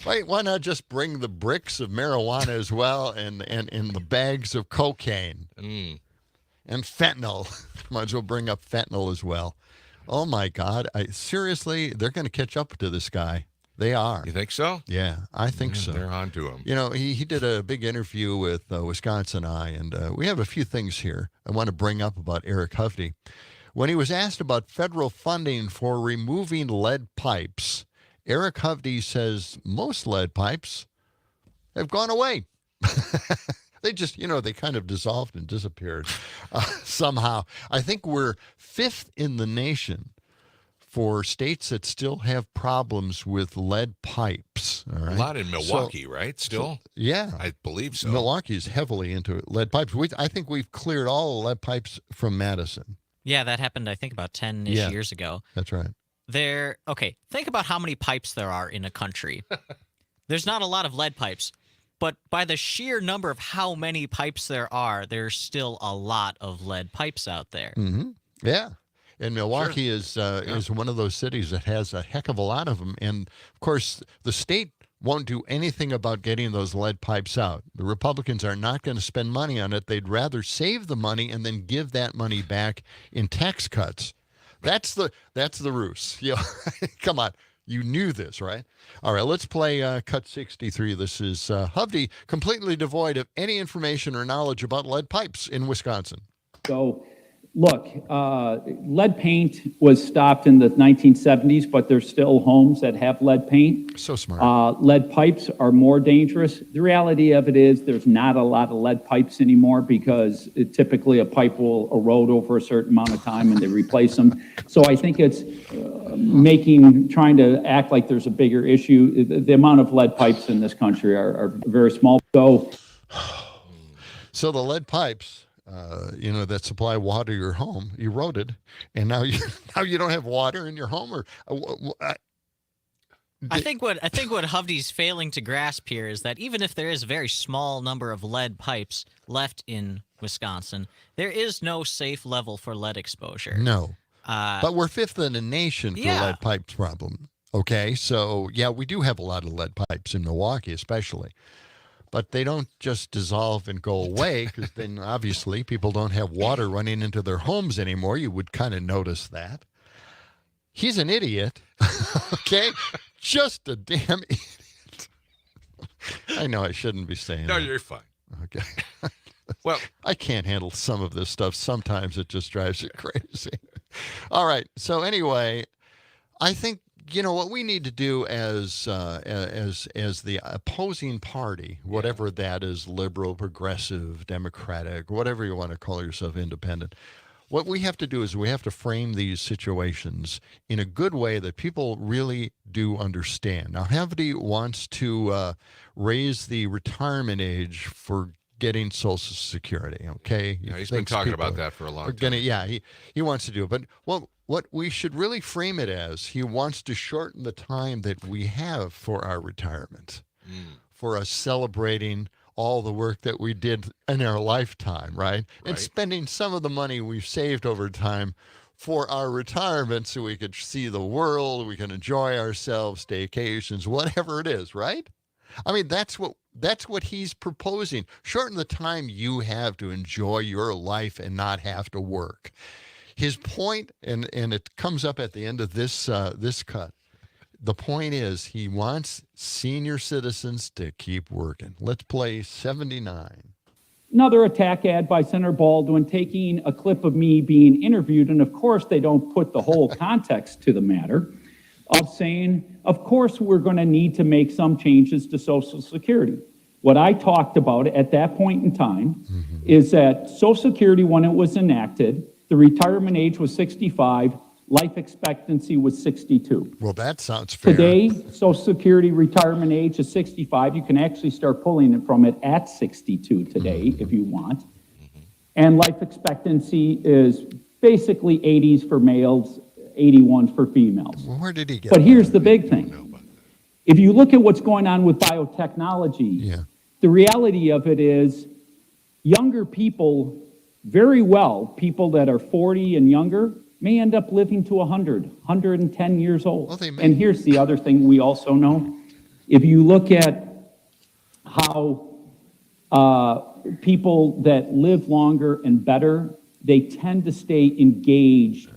Why not just bring the bricks of marijuana as well and the bags of cocaine and fentanyl? Might as well bring up fentanyl as well. Oh, my God. Seriously, they're going to catch up to this guy. They are. You think so? Yeah, I think so. They're on to him. You know, he did a big interview with Wisconsin Eye, and we have a few things here I want to bring up about Eric Hovde. When he was asked about federal funding for removing lead pipes, Eric Hovde says most lead pipes have gone away. They just, they kind of dissolved and disappeared somehow. I think we're 5th in the nation for states that still have problems with lead pipes. All right? A lot in Milwaukee, right? Still? Yeah. I believe so. Milwaukee is heavily into lead pipes. I think we've cleared all the lead pipes from Madison. Yeah, that happened, I think, about 10-ish years ago. That's right. Okay, think about how many pipes there are in a country. There's not a lot of lead pipes, but by the sheer number of how many pipes there are, there's still a lot of lead pipes out there. Mm-hmm. Yeah. And Milwaukee is one of those cities that has a heck of a lot of them. And, of course, the state won't do anything about getting those lead pipes out. The Republicans are not going to spend money on it. They'd rather save the money and then give that money back in tax cuts. That's the ruse. Come on. You knew this, right? All right, let's play Cut 63. This is Hovde, completely devoid of any information or knowledge about lead pipes in Wisconsin. So, look, lead paint was stopped in the 1970s, but there's still homes that have lead paint. So smart. Lead pipes are more dangerous. The reality of it is there's not a lot of lead pipes anymore because typically a pipe will erode over a certain amount of time and they replace them. So I think it's trying to act like there's a bigger issue. The amount of lead pipes in this country are very small. So the lead pipes, that supply water to your home eroded, and now you don't have water in your home. Or I think what Hovde's failing to grasp here is that even if there is a very small number of lead pipes left in Wisconsin, there is no safe level for lead exposure. No, but we're 5th in the nation for lead pipes problem. Okay, so we do have a lot of lead pipes in Milwaukee, especially. But they don't just dissolve and go away, because then obviously people don't have water running into their homes anymore. You would kind of notice that. He's an idiot, okay? Just a damn idiot. I know I shouldn't be saying that. No, you're fine. Okay. Well, I can't handle some of this stuff. Sometimes it just drives you crazy. All right. So anyway, I think what we need to do as the opposing party, whatever that is, liberal, progressive, democratic, whatever you want to call yourself, independent, what we have to do is we have to frame these situations in a good way that people really do understand. Now, Hovde wants to raise the retirement age for getting Social Security, okay? Yeah, he's been talking about that for a long time. He wants to do it. But, what we should really frame it as, he wants to shorten the time that we have for our retirement, for us celebrating all the work that we did in our lifetime, right? And spending some of the money we've saved over time for our retirement so we could see the world, we can enjoy ourselves, staycations, whatever it is, right? I mean, that's what he's proposing. Shorten the time you have to enjoy your life and not have to work. His point, and it comes up at the end of this cut, the point is he wants senior citizens to keep working. Let's play 79. Another attack ad by Senator Baldwin taking a clip of me being interviewed, and of course they don't put the whole context to the matter, of saying, of course we're going to need to make some changes to Social Security. What I talked about at that point in time is that Social Security, when it was enacted, the retirement age was 65, life expectancy was 62. Well, that sounds fair. Today, Social Security retirement age is 65. You can actually start pulling it from it at 62 today if you want. And life expectancy is basically 80s for males, 81 for females. Well, where did he get But that? here's the big thing. If you look at what's going on with biotechnology, the reality of it is younger people, very well, people that are 40 and younger, may end up living to 100, 110 years old. Well, and here's the other thing we also know. If you look at how people that live longer and better, they tend to stay engaged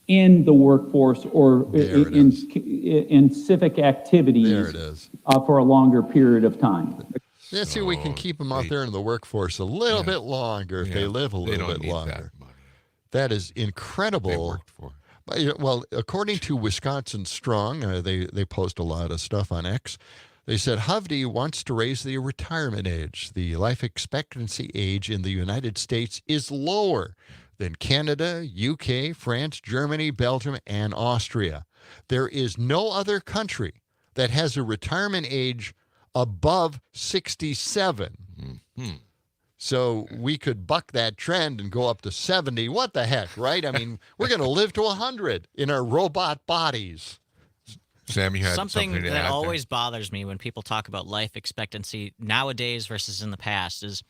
in the workforce or in civic activities There it is. For a longer period of time. Let's see if we can keep them out there in the workforce a little bit longer if they live a little bit longer. That is incredible. Well, according to Wisconsin Strong, they post a lot of stuff on X. They said Hovde wants to raise the retirement age. The life expectancy age in the United States is lower than Canada, UK, France, Germany, Belgium, and Austria. There is no other country that has a retirement age above 67. Mm-hmm. So we could buck that trend and go up to 70. What the heck, right? I mean, we're going to live to 100 in our robot bodies. Sam, you had something to that add always bothers me when people talk about life expectancy nowadays versus in the past is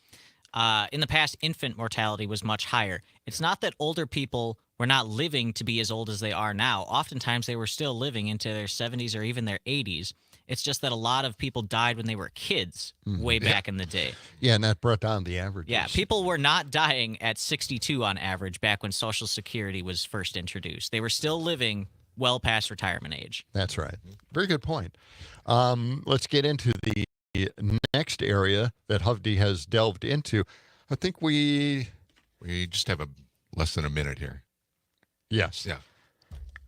in the past, infant mortality was much higher. It's not that older people were not living to be as old as they are now. Oftentimes, they were still living into their 70s or even their 80s. It's just that a lot of people died when they were kids way back in the day. Yeah, and that brought down the average. Yeah, people were not dying at 62 on average back when Social Security was first introduced. They were still living well past retirement age. That's right. Very good point. Let's get into the next area that Hovde has delved into. I think we just have less than a minute here. Yes. Yeah.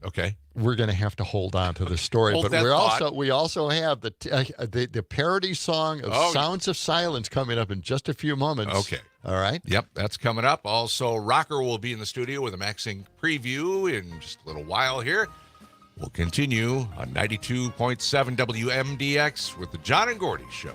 Okay. We're going to have to hold on to the story, Hold but that we also have the parody song of Sounds of Silence coming up in just a few moments. Okay. All right. Yep, that's coming up. Also, Rökker will be in the studio with a Maxing preview in just a little while here. We'll continue on 92.7 WMDX with the John and Gordy Show.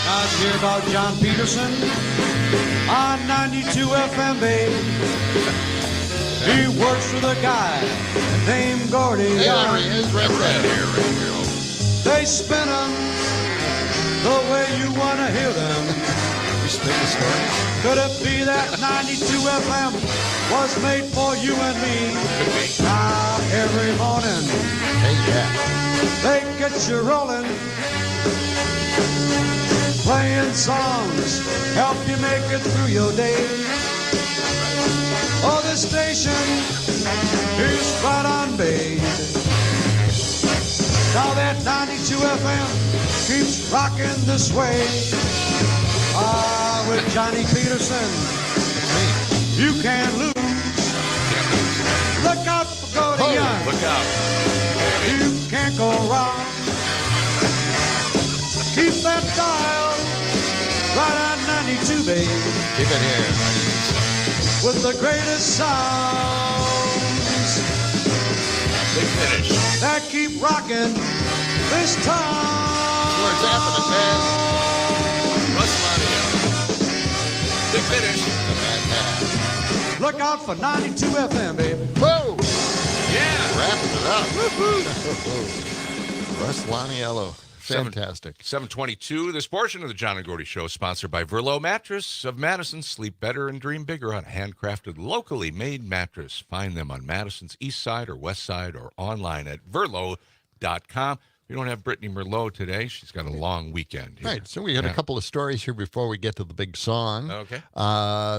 Now let's hear about John Peterson on 92 FM, babe. He works for the guy named Gordy. There he is, right there. They spin them the way you want to hear them. We spin the stories. Could it be that 92 FM was made for you and me? Could be. Now every morning. Hey, yeah. They get you rolling, playing songs, help you make it through your day. Oh, this station is right on base. Now that 92 FM keeps rocking this way. Ah, with Johnny Peterson, you can't lose. Look out for Gordy Young. Look out. You can't go wrong. Keep that dial right on 92, baby. Keep it here. With the greatest sounds. Big finish. That keep rocking this town. What's happening, man? Russ Lonnie. Big finish. Look out for 92 FM, baby. Whoa! Yeah. Wrapping it up. Russ Laniello. Fantastic. 722. This portion of the John and Gordy Show is sponsored by Verlo Mattress of Madison. Sleep better and dream bigger on a handcrafted, locally made mattress. Find them on Madison's east side or west side or online at verlo.com. We don't have Brittany Merlot today. She's got a long weekend here. Right. So we had a couple of stories here before we get to the big song. Okay.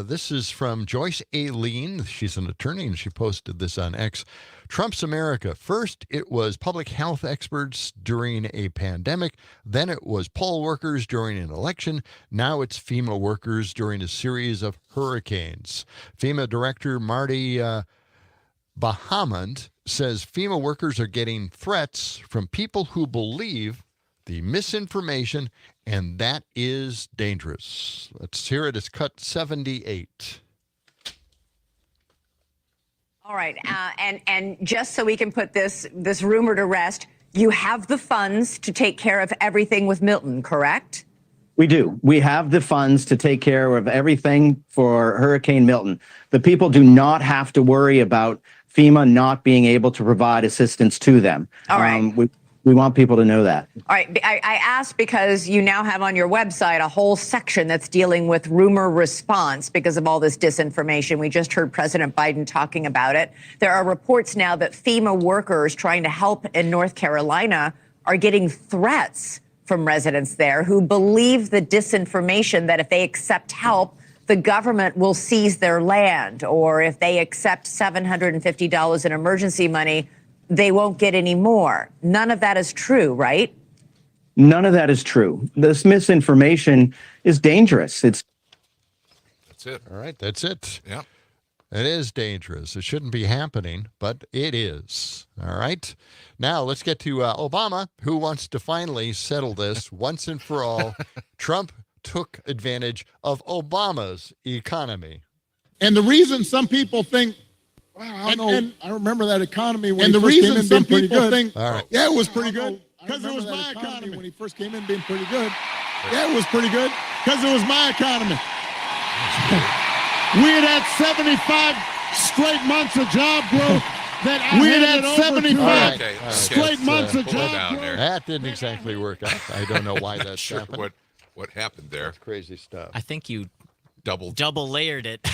This is from Joyce Aileen. She's an attorney, and she posted this on X. Trump's America. First, it was public health experts during a pandemic. Then it was poll workers during an election. Now it's FEMA workers during a series of hurricanes. FEMA Director Marty Bahamond says FEMA workers are getting threats from people who believe the misinformation, and that is dangerous. Let's hear it. It's cut 78. All right, and just so we can put this rumor to rest, you have the funds to take care of everything with Milton, correct? We do. We have the funds to take care of everything for Hurricane Milton. The people do not have to worry about FEMA not being able to provide assistance to them. All right. We want people to know that. All right, I asked because you now have on your website a whole section that's dealing with rumor response because of all this disinformation. We just heard President Biden talking about it. There are reports now that FEMA workers trying to help in North Carolina are getting threats from residents there who believe the disinformation that if they accept help, the government will seize their land, or if they accept $750 in emergency money, they won't get any more. None of that is true, right? None of that is true. This misinformation is dangerous. That's it. All right, that's it. Yeah. It is dangerous. It shouldn't be happening, but it is. All right. Now let's get to Obama, who wants to finally settle this once and for all. Trump took advantage of Obama's economy. And the reason some people think, well, I remember that economy when he first came in being pretty good. All right. Yeah, it was pretty good because it was my economy when he first came in being pretty good. Yeah, it was pretty good because it was my economy. We had had 75 straight months of job growth. We had had 75 straight months of job growth. That didn't exactly work out. I don't know why that's sure happened. What happened there? That's crazy stuff. I think you double layered it.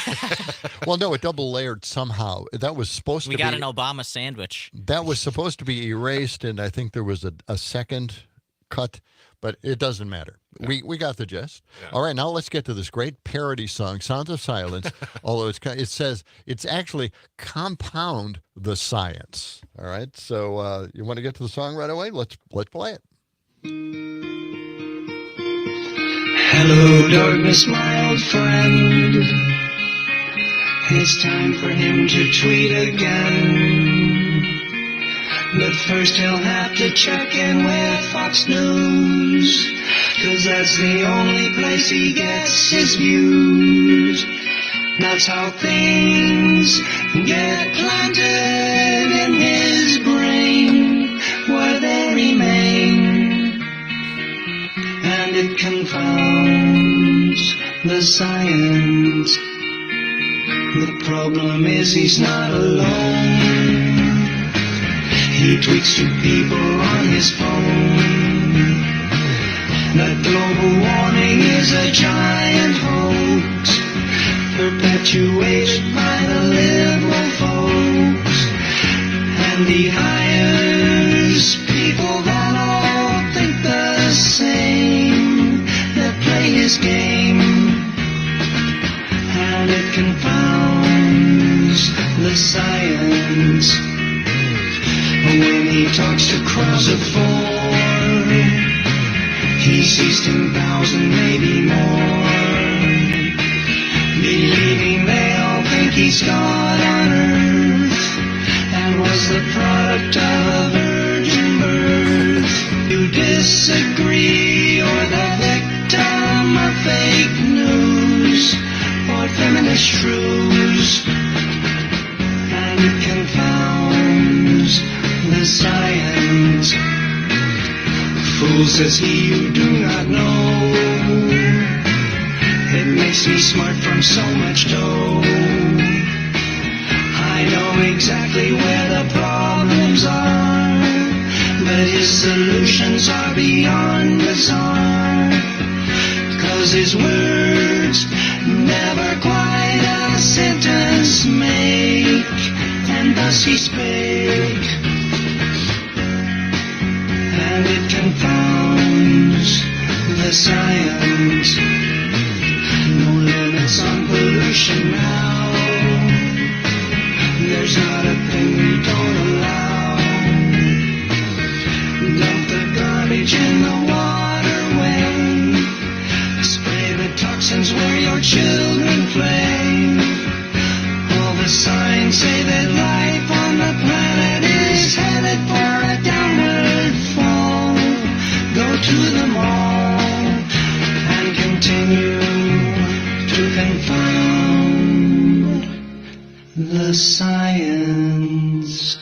Well, no, it double layered somehow. That was supposed to be. We got an Obama sandwich. That was supposed to be erased, and I think there was a second cut, but it doesn't matter. Yeah. We got the gist. Yeah. All right, now let's get to this great parody song, "Sounds of Silence." Although it says it's actually "Compound the Science." All right, so you want to get to the song right away? Let's play it. Hello, darkness, my old friend. It's time for him to tweet again. But first he'll have to check in with Fox News, 'cause that's the only place he gets his views. That's how things get planted in his brain, where they remain, and it confounds the science. The problem is he's not alone. He tweets to people on his phone that global warming is a giant hoax, perpetuated by the liberal folks. And talks to crowds of 4. He sees 10,000, maybe more, believing they all think he's God on earth, and was the product of a virgin birth. You disagree, or the victim of fake news, or feminist truths, and it confounds the science. Fool, says he, you do not know. It makes me smart from so much dough. I know exactly where the problems are, but his solutions are beyond bizarre. 'Cause his words never quite a sentence make, and thus he spake. And it confounds the science. No limits on pollution now. There's not a thing we don't allow. Dump the garbage in the waterway. Spray the toxins where your children play. All the signs say that life on the planet is headed for a downward fall. Go to the mall and continue to confound the science.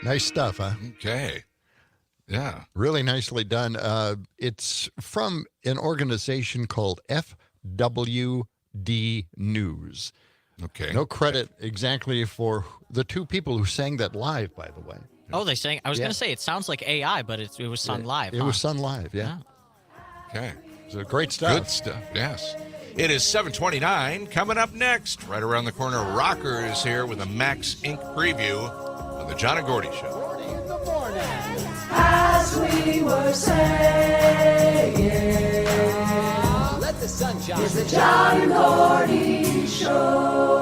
Nice stuff, huh? Okay. Yeah. Really nicely done. It's from an organization called FWD News. Okay. No credit exactly for the two people who sang that live, by the way. Oh, they sang. I was Yeah. going to say it sounds like AI, but it was sung live. It was sung live, yeah. Okay. So great stuff. Good stuff, yes. It is 7:29. Coming up next, right around the corner, Rocker is here with a Max Inc. preview on the John and Gordy Show. As we were saying, let the sun shine. It's the John and Gordy Show.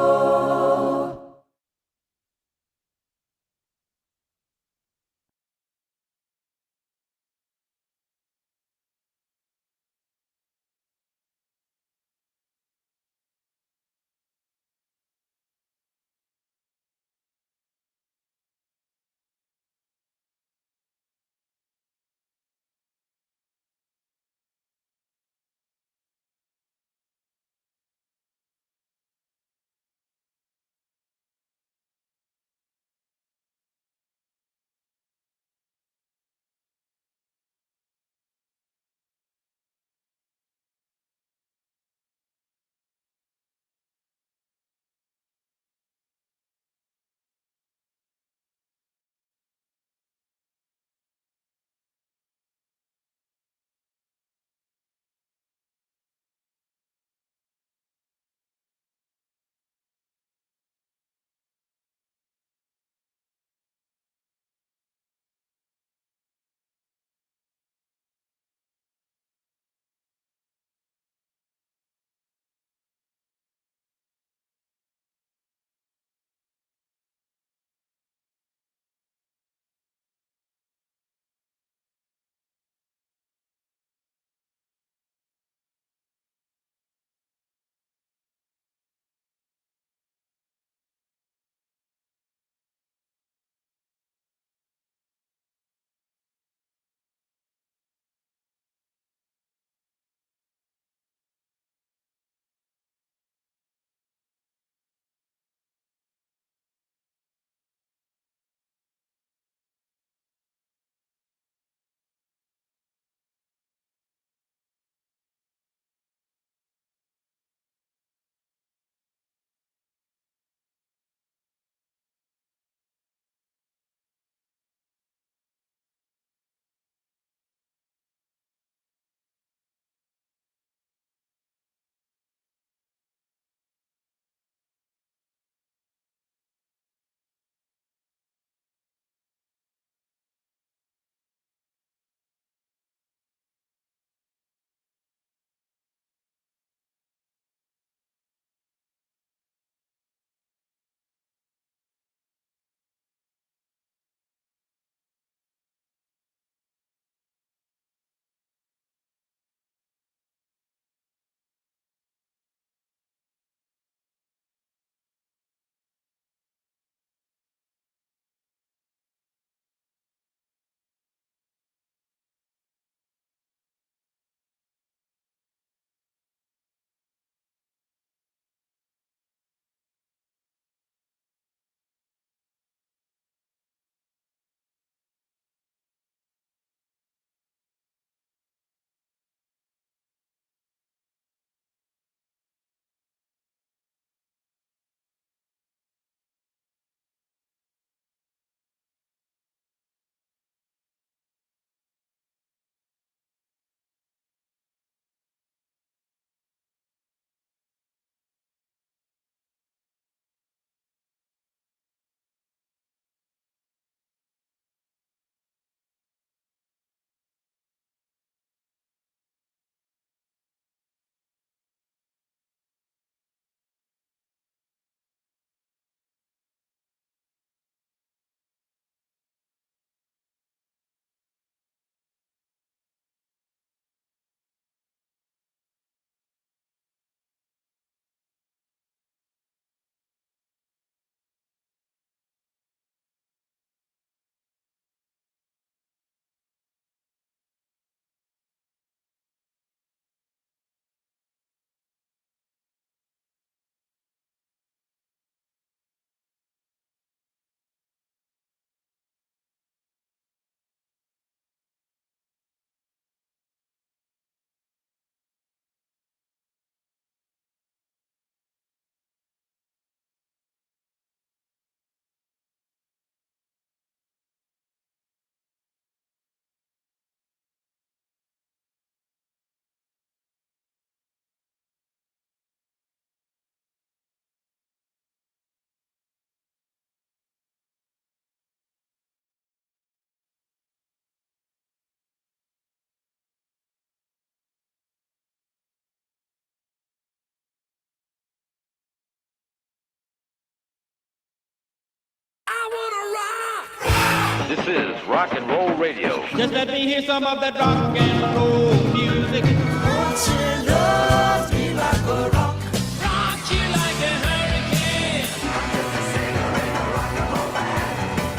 This is rock and roll radio. Just let me hear some of that rock and roll music. Won't you love me like a rock? Rock you like a hurricane.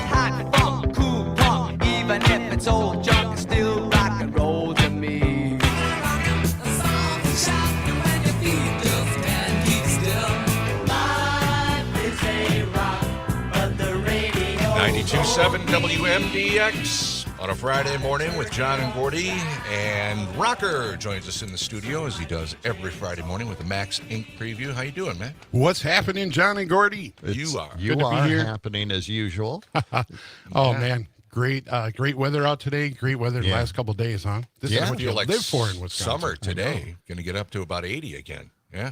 Hot funk, cool punk, even if it's old junk, it's still rock and roll to me. A song to shout when your feet just can't keep still. Life is a rock, but the radio. 92.7 WMDX on a Friday morning with John and Gordy. And Rökker joins us in the studio as he does every Friday morning with the Max Inc. preview. How you doing, man? What's happening, John and Gordy? You are. You Good to be are here. happening as usual. Oh, man. Great weather out today. Great weather the last couple of days, huh? This is what you like live for in Wisconsin. summer today. Going to get up to about 80 again. Yeah.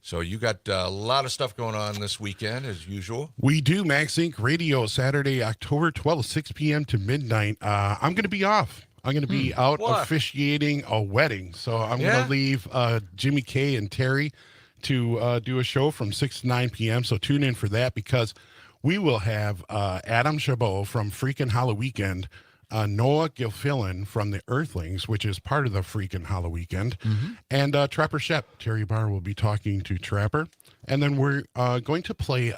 So you got a lot of stuff going on this weekend, as usual. We do Max Inc. Radio Saturday, October 12th, 6 p.m. to midnight. I'm going to be off. I'm going to be out officiating a wedding. So I'm going to leave Jimmy K and Terry to do a show from 6 to 9 p.m. So tune in for that because we will have Adam Chabot from Freakin' Hollow Weekend, Noah Gilfillan from the Earthlings, which is part of the Freakin' Hollow Weekend, and Trapper Shep. Terry Barr will be talking to Trapper. And then we're going to play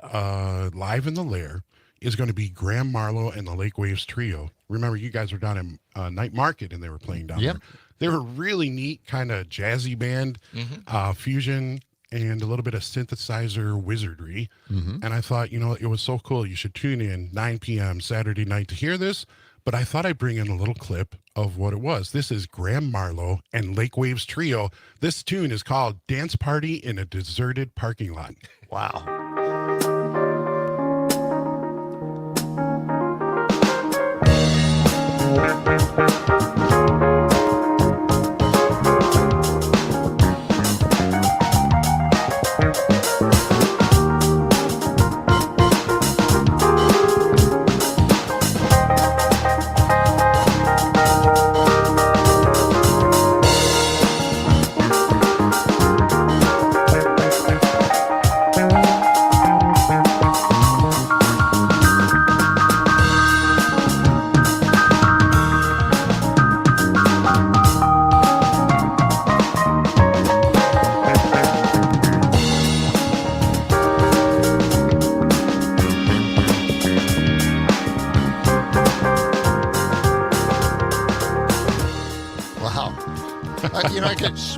live in the lair is going to be Graham Marlowe and the Lake Waves Trio. Remember, you guys were down in Night Market and they were playing down there. They were a really neat kind of jazzy band, fusion, and a little bit of synthesizer wizardry. And I thought, it was so cool. You should tune in 9 p.m. Saturday night to hear this. But I thought I'd bring in a little clip of what it was. This is Graham Marlowe and Lake Waves Trio. This tune is called Dance Party in a Deserted Parking Lot. Wow.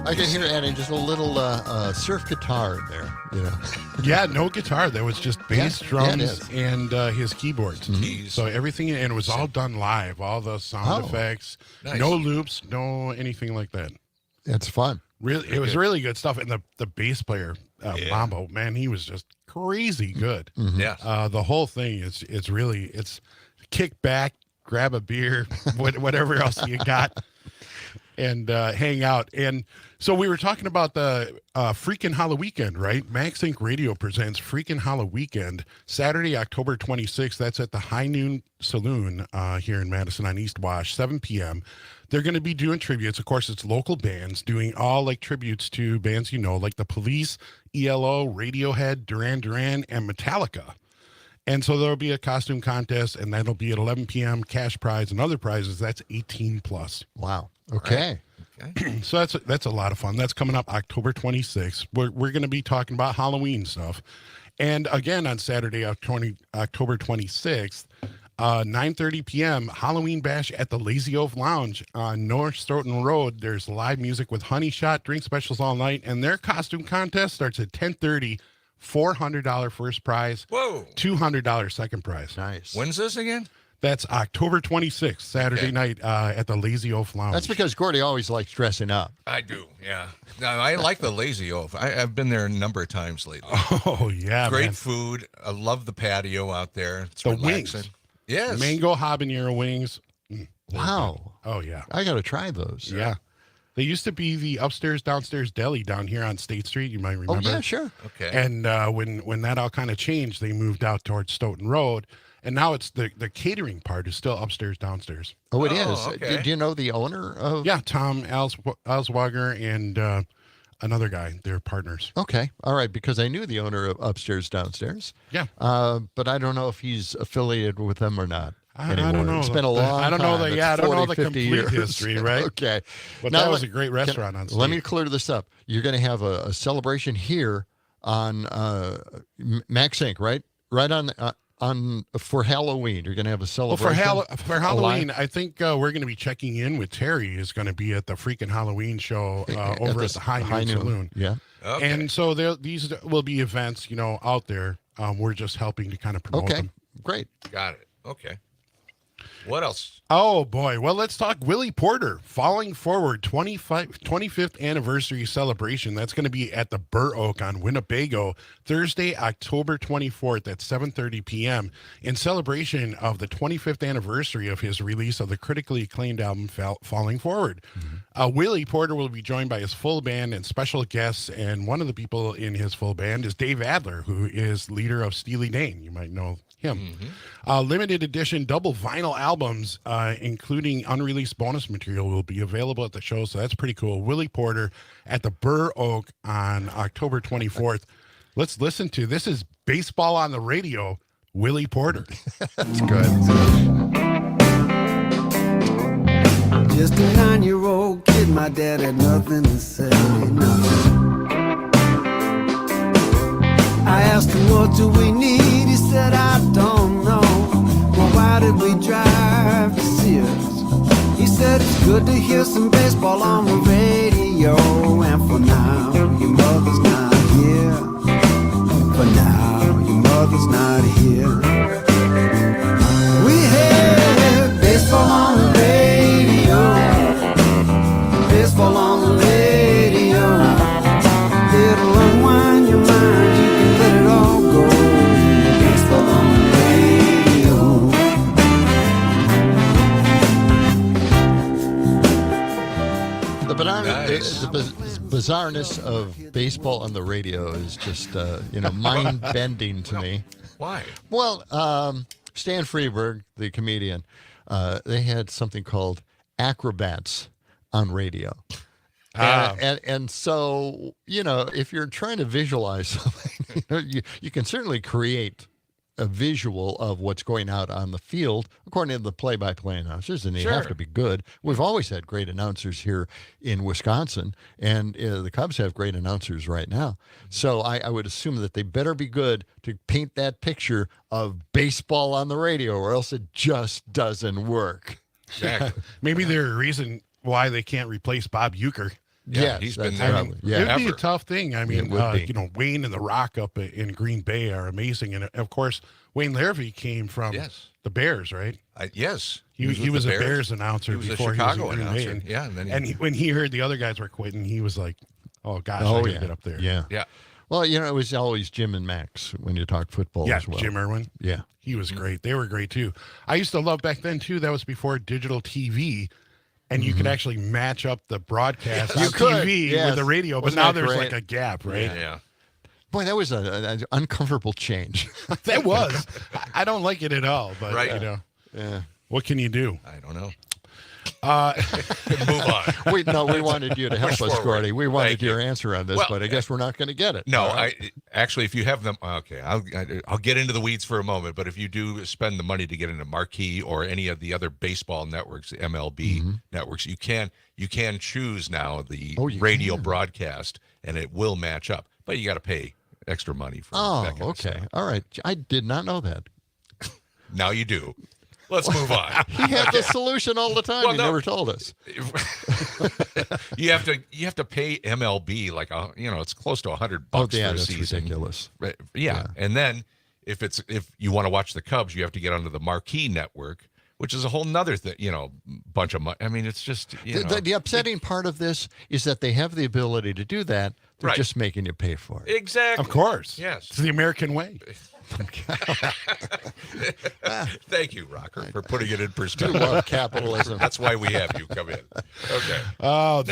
I can hear adding just a little surf guitar in there. Yeah, no guitar. There was just bass, drums, and his keyboards. So everything, and it was all done live. All the sound effects, no loops, no anything like that. It's fun. Really, it was really good stuff. And the bass player, Mambo, man, he was just crazy good. Yeah. The whole thing is it's kick back, grab a beer, whatever else you got. And hang out. And so we were talking about the Freakin' Hollow Weekend, right? Max Inc. Radio presents Freakin' Hollow Weekend, Saturday, October 26th. That's at the High Noon Saloon here in Madison on East Wash, 7 p.m. They're going to be doing tributes. Of course, it's local bands doing all like tributes to bands like The Police, ELO, Radiohead, Duran Duran, and Metallica. And so there'll be a costume contest, and that'll be at 11 p.m. Cash prize and other prizes. That's 18 plus. Wow. Okay. Okay. So that's a lot of fun. That's coming up October 26th. We're going to be talking about Halloween stuff. And again, on Saturday, October 26th, 9:30 p.m., Halloween Bash at the Lazy Oaf Lounge on North Stoughton Road. There's live music with Honey Shot, drink specials all night, and their costume contest starts at 10:30. $400 first prize. Whoa. $200 second prize. Nice. When's this again? That's October 26th, Saturday night at the Lazy Oaf Lounge. That's because Gordy always likes dressing up. I do, yeah. No, I like the Lazy Oaf. I've been there a number of times lately. Oh, yeah, Great man. food. I love the patio out there. It's The relaxing. wings. Yes. Mango habanero wings. Wow. Oh, yeah. I got to try those. Yeah. They used to be the upstairs, downstairs deli down here on State Street. You might remember. Oh, yeah, sure. Okay. And when that all kind of changed, they moved out towards Stoughton Road. And now it's the catering part is still upstairs, downstairs. Oh, it is. Okay. Do you know the owner of? Yeah, Tom Alswager and another guy. They're partners. Okay. All right. Because I knew the owner of Upstairs Downstairs. Yeah. But I don't know if he's affiliated with them or not. I don't know. It's been a long time. I don't know the, It's I don't know 40, the 50 complete years. history, right? Okay. But Now, that was a great restaurant on stage. Let me clear this up. You're going to have a celebration here on Max Inc., right? Right on for Halloween. You're going to have a celebration. Well, for Halloween, I think we're going to be checking in with Terry. Is going to be at the freaking Halloween show over at the High Noon Saloon. Yeah. Okay. And so these will be events, out there. We're just helping to kind of promote them. Great. Got it. Okay. What else? Oh, boy. Well, let's talk Willie Porter. Falling Forward 25th anniversary celebration. That's going to be at the Burr Oak on Winnebago, Thursday, October 24th at 7:30 p.m. in celebration of the 25th anniversary of his release of the critically acclaimed album Falling Forward. Willie Porter will be joined by his full band and special guests, and one of the people in his full band is Dave Adler, who is leader of Steely Dan. You might know him. Limited edition double vinyl albums, including unreleased bonus material, will be available at the show. So that's pretty cool. Willie Porter at the Burr Oak on October 24th. Let's listen to this. Is Baseball on the Radio, Willie Porter. That's good. Just a 9-year-old kid, my dad had nothing to say, nothing. I asked him, what do we need? He said, I don't know. Well, why did we drive to Sears? He said, it's good to hear some baseball on the radio. And for now, your mother's not here. For now, your mother's not here. We had baseball on the radio. Baseball on the radio. It'll unwind your mind. You can let it all go. Baseball on the radio. The bizarreness of baseball on the radio is just, mind-bending to me. Why? Well, Stan Freberg, the comedian, they had something called acrobats on radio. And so, if you're trying to visualize something, you can certainly create a visual of what's going out on the field, according to the play-by-play announcers, and they have to be good. We've always had great announcers here in Wisconsin, and the Cubs have great announcers right now. So I would assume that they better be good to paint that picture of baseball on the radio, or else it just doesn't work. Exactly. Maybe there's a reason why they can't replace Bob Uecker. Yeah, he's been there. It'd be a tough thing. I mean, be. Wayne and the Rock up in Green Bay are amazing, and of course, Wayne Larrivee came from the Bears, right? Yes, he was a Bears announcer before he was a Chicago in Green Bay. announcer. Yeah, and when he heard the other guys were quitting, he was like, "Oh gosh, I gotta get up there." Yeah. Well, it was always Jim and Max when you talk football as well. Jim Irwin. Yeah, he was great. They were great too. I used to love back then too. That was before digital TV. And you could actually match up the broadcast on TV with the radio, but now there's like a gap, right? Yeah. Boy, that was an uncomfortable change. That was. I don't like it at all, but what can you do? I don't know. Move on. We wanted you to help us, Gordy. We wanted your answer on this, Well, but I guess we're not going to get it. No, actually, if you have them, okay, I'll get into the weeds for a moment. But if you do spend the money to get into Marquee or any of the other baseball networks, MLB networks, you can choose now the radio broadcast, and it will match up. But you got to pay extra money for that kind of stuff. All right. I did not know that. Now you do. Let's move on. He had the solution all the time. Well, he never told us. You have to pay MLB like it's close to $100 for a that's season. Ridiculous. Yeah, and then if you want to watch the Cubs, you have to get onto the Marquee network, which is a whole nother thing. Bunch of money. I mean, it's just the upsetting part of this is that they have the ability to do that. They're just making you pay for it. Exactly. Of course. Yes. It's the American way. Thank you, Rocker, for putting it in Do perspective. love capitalism. That's why we have you come in. Okay.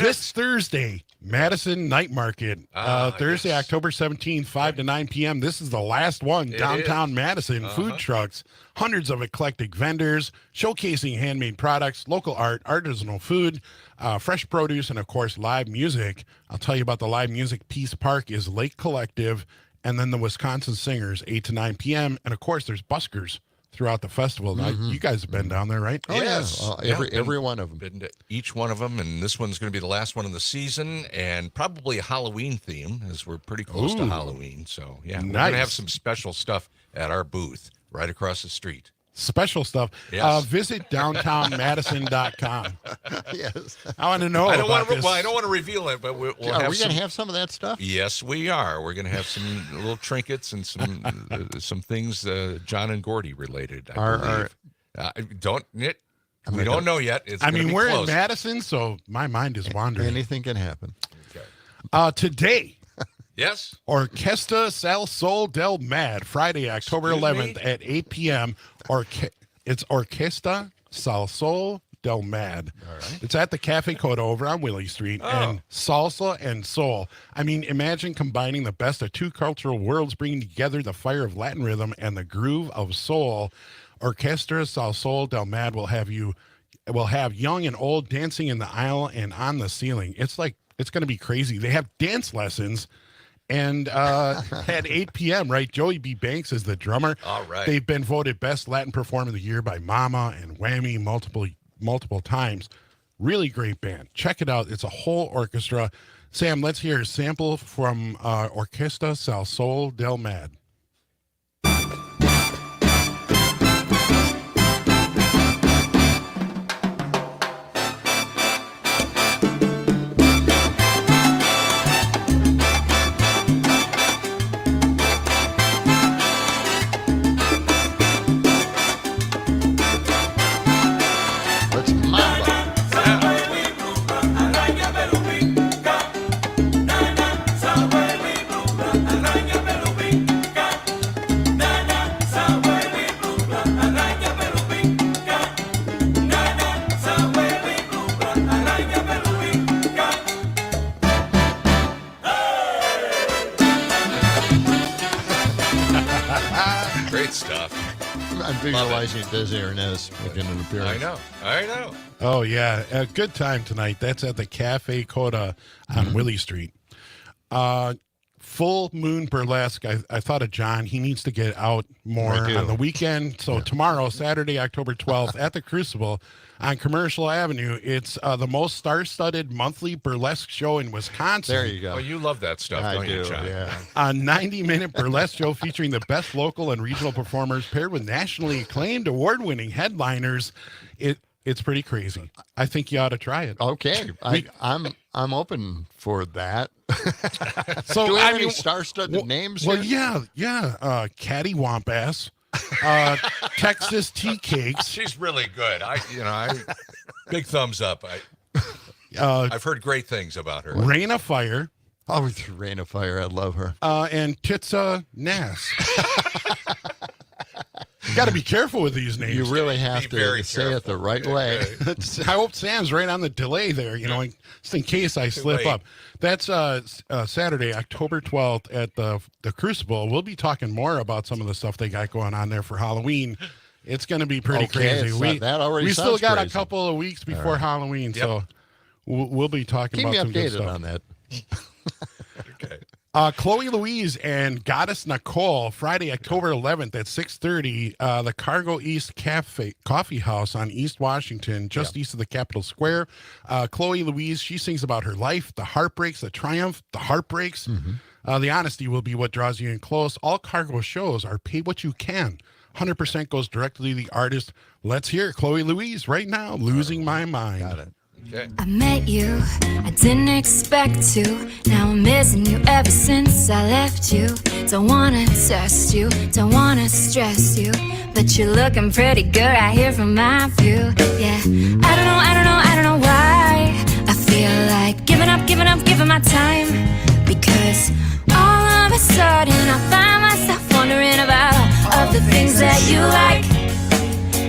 This Thursday, Madison Night Market. Thursday, October 17th, 5 to 9 p.m. This is the last one. Downtown Madison. Food trucks, hundreds of eclectic vendors, showcasing handmade products, local art, artisanal food, fresh produce, and, of course, live music. I'll tell you about the live music. Peace Park is Lake Collective, and then the Wisconsin Singers, 8 to 9 p.m. And, of course, there's buskers throughout the festival. Now, you guys have been down there, right? Oh, yes. Every one of them. Been to each one of them, and this one's going to be the last one of the season, and probably a Halloween theme, as we're pretty close to Halloween. So, yeah, we're going to have some special stuff at our booth right across the street. Special stuff. Yes. Visit downtownmadison.com. Yes. I want to know I don't about this. Well, I don't want to reveal it, but we'll Are have we going to have some of that stuff? Yes, we are. We're going to have some little trinkets and some things John and Gordy related. I believe. We don't know yet. We're in Madison, so my mind is wandering. Anything can happen. Okay. Today. Yes. Orquesta Sal Sol del Mad, Friday, October 11th at 8 p.m. It's Orquesta Sal Sol del Mad. All right. It's at the Cafe Coda over on Willie Street. And salsa and soul. I mean, imagine combining the best of two cultural worlds, bringing together the fire of Latin rhythm and the groove of soul. Orquesta Sal Sol del Mad will have young and old dancing in the aisle and on the ceiling. It's going to be crazy. They have dance lessons. And at 8 p.m., right, Joey B. Banks is the drummer. All right. They've been voted Best Latin Performer of the Year by Mama and Whammy multiple times. Really great band. Check it out. It's a whole orchestra. Sam, let's hear a sample from Orquesta Sal Sol del Mad. Great stuff. I'm visualizing Desi Arnaz making an appearance. I know. Oh, yeah. A good time tonight. That's at the Cafe Coda on Willie Street. Full Moon Burlesque. I thought of John. He needs to get out more on the weekend. So tomorrow, Saturday, October 12th, at the Crucible on Commercial Avenue, it's the most star-studded monthly burlesque show in Wisconsin. There you go. Well, you love that stuff, don't you, John? Yeah. A 90-minute burlesque show featuring the best local and regional performers paired with nationally acclaimed award-winning headliners. It's pretty crazy. I think you ought to try it. Okay. I'm open for that. So do we have any star-studded names Well, here? yeah. Caddy Wampass, Texas Tea Cakes. She's really good. Big thumbs up. I've heard great things about her. Rain of Fire. Oh, it's Rain of Fire. I love her. And Titsa Nass. You got to be careful with these names. You really have to say it the right way. I hope Sam's right on the delay there, just in case I slip up. That's Saturday, October 12th at the Crucible. We'll be talking more about some of the stuff they got going on there for Halloween. It's going to be pretty crazy. We still got a couple of weeks before Halloween, so we'll be talking about some good stuff. Keep me updated on that. Okay. Chloe Louise and Goddess Nicole, Friday, October 11th at 6:30, the Cargo East Coffee House on East Washington, just east of the Capitol Square. Chloe Louise, she sings about her life, the heartbreaks, the triumph, the heartbreaks. The honesty will be what draws you in close. All Cargo shows are pay what you can. 100% goes directly to the artist. Let's hear Chloe Louise right now, Losing My Mind. Got it. Okay. I met you, I didn't expect to. Now I'm missing you ever since I left you. Don't wanna test you, don't wanna stress you, but you're looking pretty good right here from my view. Yeah, I don't know why I feel like giving my time. Because all of a sudden I find myself wondering about that you like.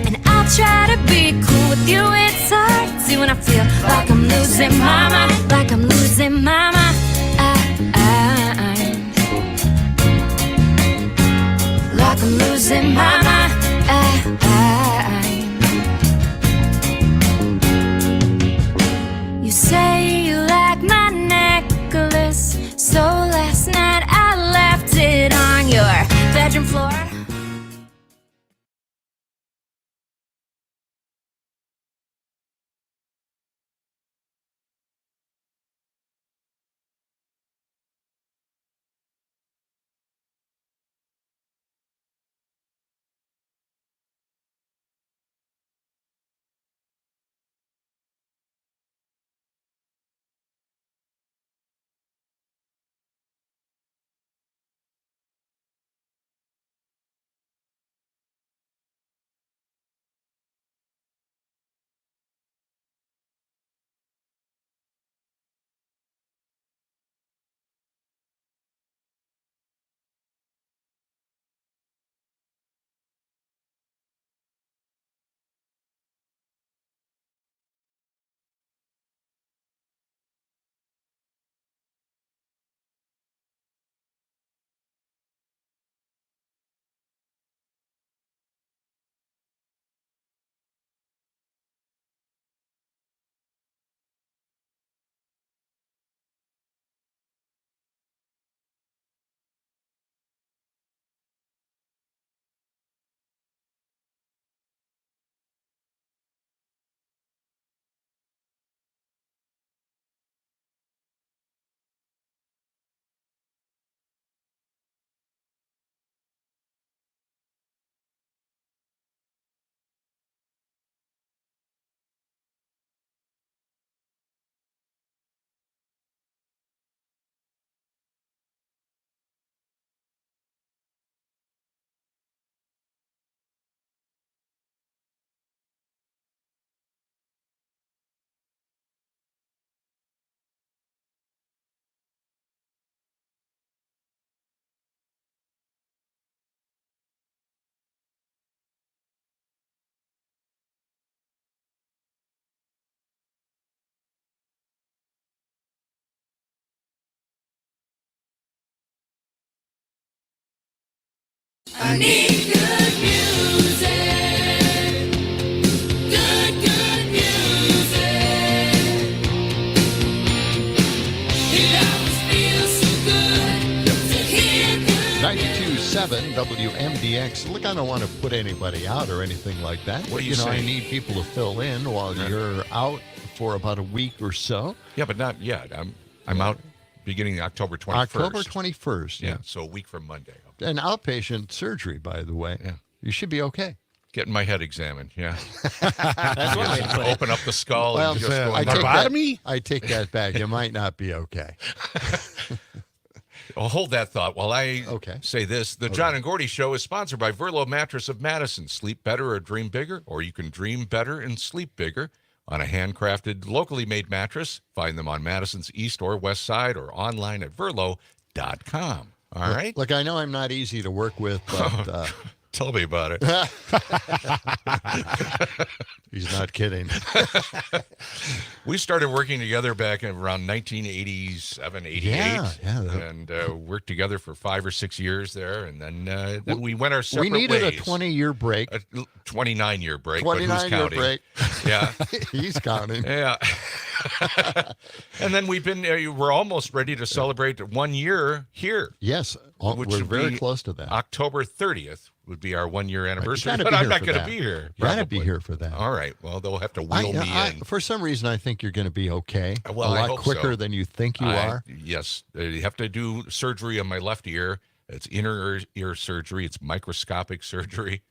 And I'll try to be cool with you. It's hard to when I feel like I'm losing my mind, like I'm losing my mind. Like I'm losing my mind. You say you like my necklace, so last night I left it on your bedroom floor. I need good music. Good music. It always feels so good to hear good 92.7 WMDX. Look, I don't want to put anybody out or anything like that. What But, are you I saying? need people to fill in while you're out for about a week or so. Yeah, but not yet. I'm out beginning October 21st. October 21st. Yeah, so a week from Monday. An outpatient surgery, by the way. Yeah. You should be okay. Getting my head examined, yeah. That's one way to put it. Open up the skull Well, and just go I in take there. I take that back. You might not be okay. Well, hold that thought while I say this. The John and Gordy Show is sponsored by Verlo Mattress of Madison. Sleep better or dream bigger, or you can dream better and sleep bigger on a handcrafted, locally made mattress. Find them on Madison's east or west side or online at verlo.com. All right? Look, I know I'm not easy to work with, but... Tell me about it. He's not kidding. We started working together back in around 1987, 88. Yeah. And worked together for 5 or 6 years there. And then we went our separate We needed ways. a 20-year break. A 29-year break. But who's 29-year counting? break. Yeah. He's counting. Yeah. And then we've been, we're almost ready to celebrate 1 year here. Yes. Which We're would very be close to that. October 30th would be our 1 year anniversary, gotta but be I'm here not for going to that. be here. You gotta be probably. here for that. All right. Well, they'll have to wheel me in. For some reason, I think you're going to be okay. Well, a I lot hope quicker so. than you think you are. Yes. You have to do surgery on my left ear. It's inner ear surgery. It's microscopic surgery.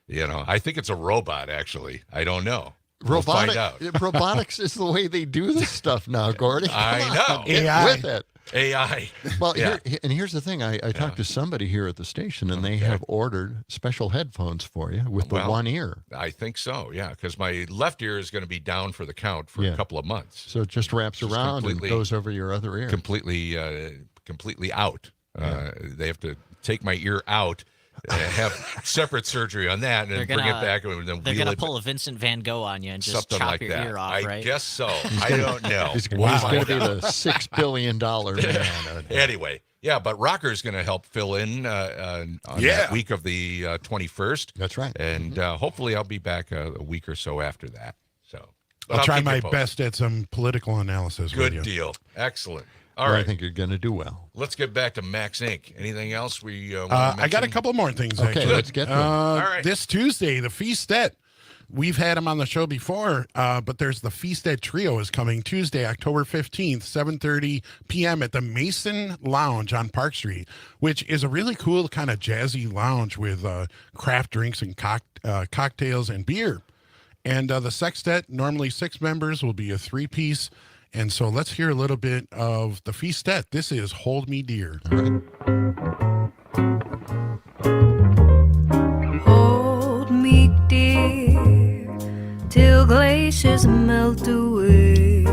I think it's a robot, actually. I don't know. We'll find out. Robotics is the way they do this stuff now, Gordy. I know. Get with it. AI. Well, Yeah. here's the thing. I talked to somebody here at the station, and they have ordered special headphones for you with the one ear. I think so, yeah, because my left ear is going to be down for the count for a couple of months. So it just wraps around and goes over your other ear. Completely out. They have to take my ear out have separate surgery on that, and then bring it back. And then they're gonna pull a Vincent Van Gogh on you and just something chop like your that. ear off, I right? guess so. I don't know. He's going to be the $6 billion man. Anyway, yeah, but Rocker's going to help fill in on that week of the 21st. That's right. And hopefully I'll be back a week or so after that. So but I'll try keep you my posted. best at some political analysis. Good with you. deal. Excellent. All Well, right. I think you're going to do well. Let's get back to Max Inc. Anything else we want to I got a mention? couple more things. Okay, actually. let's get to 'em. All right. This Tuesday, the Feastet. We've had him on the show before, but there's the Feastet Trio is coming Tuesday, October 15th, 7:30 p.m. at the Mason Lounge on Park Street, which is a really cool kind of jazzy lounge with craft drinks and cocktails and beer. And the sextet, normally 6 members, will be a 3-piece. And so let's hear a little bit of the Feastet. This is Hold Me Dear. Hold me dear till glaciers melt away.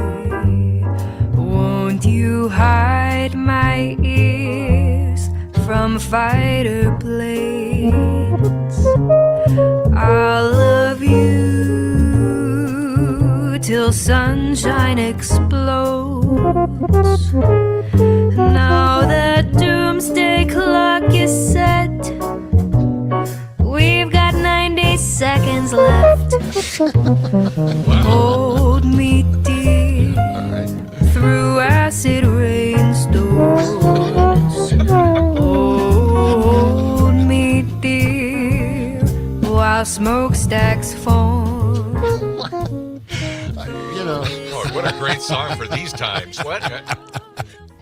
Won't you hide my ears from fighter blades? I'll love you till sunshine explodes. Now the doomsday clock is set. We've got 90 seconds left. Hold me dear through acid rainstorms. Hold me dear while smokestacks form. Oh, what a great song for these times. What?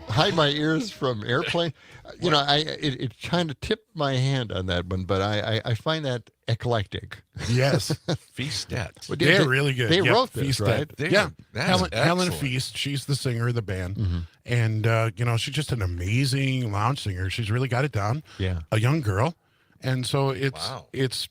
Hide my ears from airplane. It kind of tipped my hand on that one, but I find that eclectic. Yes. Feastet. Well, They're really good. They Yep, wrote this, Feastet. right? Yeah. Helen excellent. Feast, she's the singer of the band. Mm-hmm. And, she's just an amazing lounge singer. She's really got it down. Yeah. A young girl. And so it's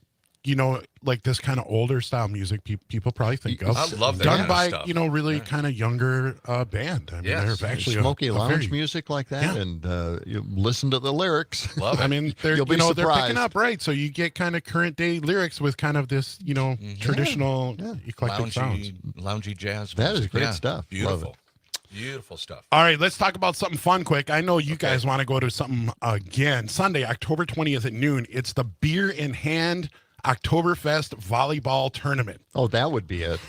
like this kind of older style music people probably think of. I love that done kind by, of stuff. Really kind of younger band. I mean, Yes. they're actually smoky a lounge very, music like that, and you listen to the lyrics. Love it. I mean, they're You'll be they're surprised. picking up, right? So you get kind of current day lyrics with kind of this, traditional eclectic sounds. Loungy jazz. That is music. great Yeah. stuff. Love Beautiful. it. Beautiful stuff. All right, let's talk about something fun quick. I know you guys want to go to something again. Sunday, October 20th at noon. It's the Beer in Hand Oktoberfest volleyball tournament. Oh, that would be it.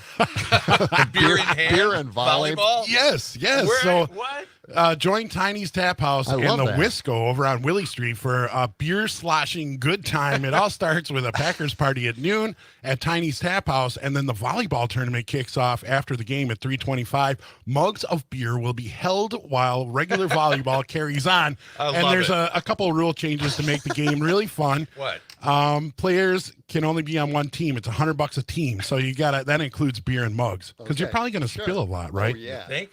Beer in hand. Beer and volleyball. Yes. Where, what? Join Tiny's Tap House I and love the that. Wisco over on Willie Street for a beer sloshing good time. It all starts with a Packers party at noon at Tiny's Tap House, and then the volleyball tournament kicks off after the game at 3:25. Mugs of beer will be held while regular volleyball carries on. I and love there's it. a couple of rule changes to make the game really fun. What? Players can only be on one team. It's $100 a team, so that includes beer and mugs because you're Okay, probably going to sure. spill a lot, right? Oh, yeah. Think?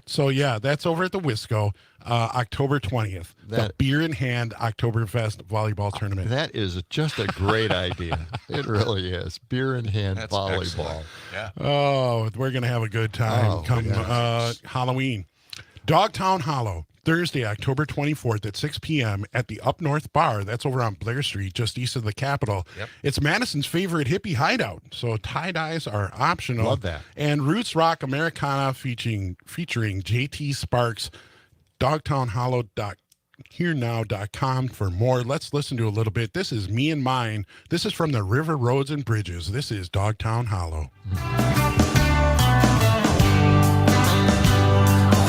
So yeah, that's over at the Wisco, October 20th. The That- Beer in Hand Oktoberfest volleyball tournament. That is just a great idea. It really is. Beer in hand That's volleyball. excellent. Yeah. Oh, we're gonna have a good time Oh, come yes. Halloween. Dogtown Hollow, Thursday, October 24th at 6 p.m. at the Up North Bar. That's over on Blair Street, just east of the Capitol. Yep. It's Madison's favorite hippie hideout, so tie-dyes are optional. Love that. And Roots Rock Americana featuring JT Sparks, dogtownhollow.herenow.com for more. Let's listen to a little bit. This is Me and Mine. This is from the River Roads and Bridges. This is Dogtown Hollow.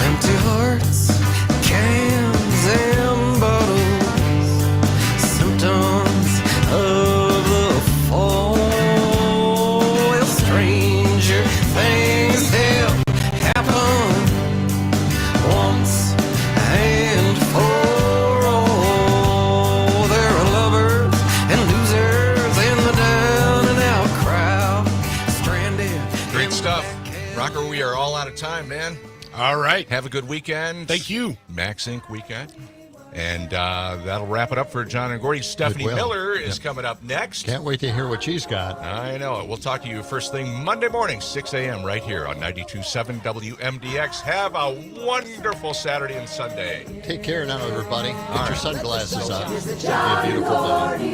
Empty hearts, cans and bottles, symptoms of the fall. Well, stranger things have happened once and for all. There are lovers and losers in the down and out crowd, stranded. Great stuff. Rocker, we are all out of time, man. All right. Have a good weekend. Thank you. Max Inc. weekend. And that'll wrap it up for John and Gordy. Stephanie will. Miller is coming up next. Can't wait to hear what she's got. I know it. We'll talk to you first thing Monday morning, 6 a.m. right here on 92.7 WMDX. Have a wonderful Saturday and Sunday. Take care now, everybody. Put your sunglasses on. It's the Be a John and beautiful day. Gordy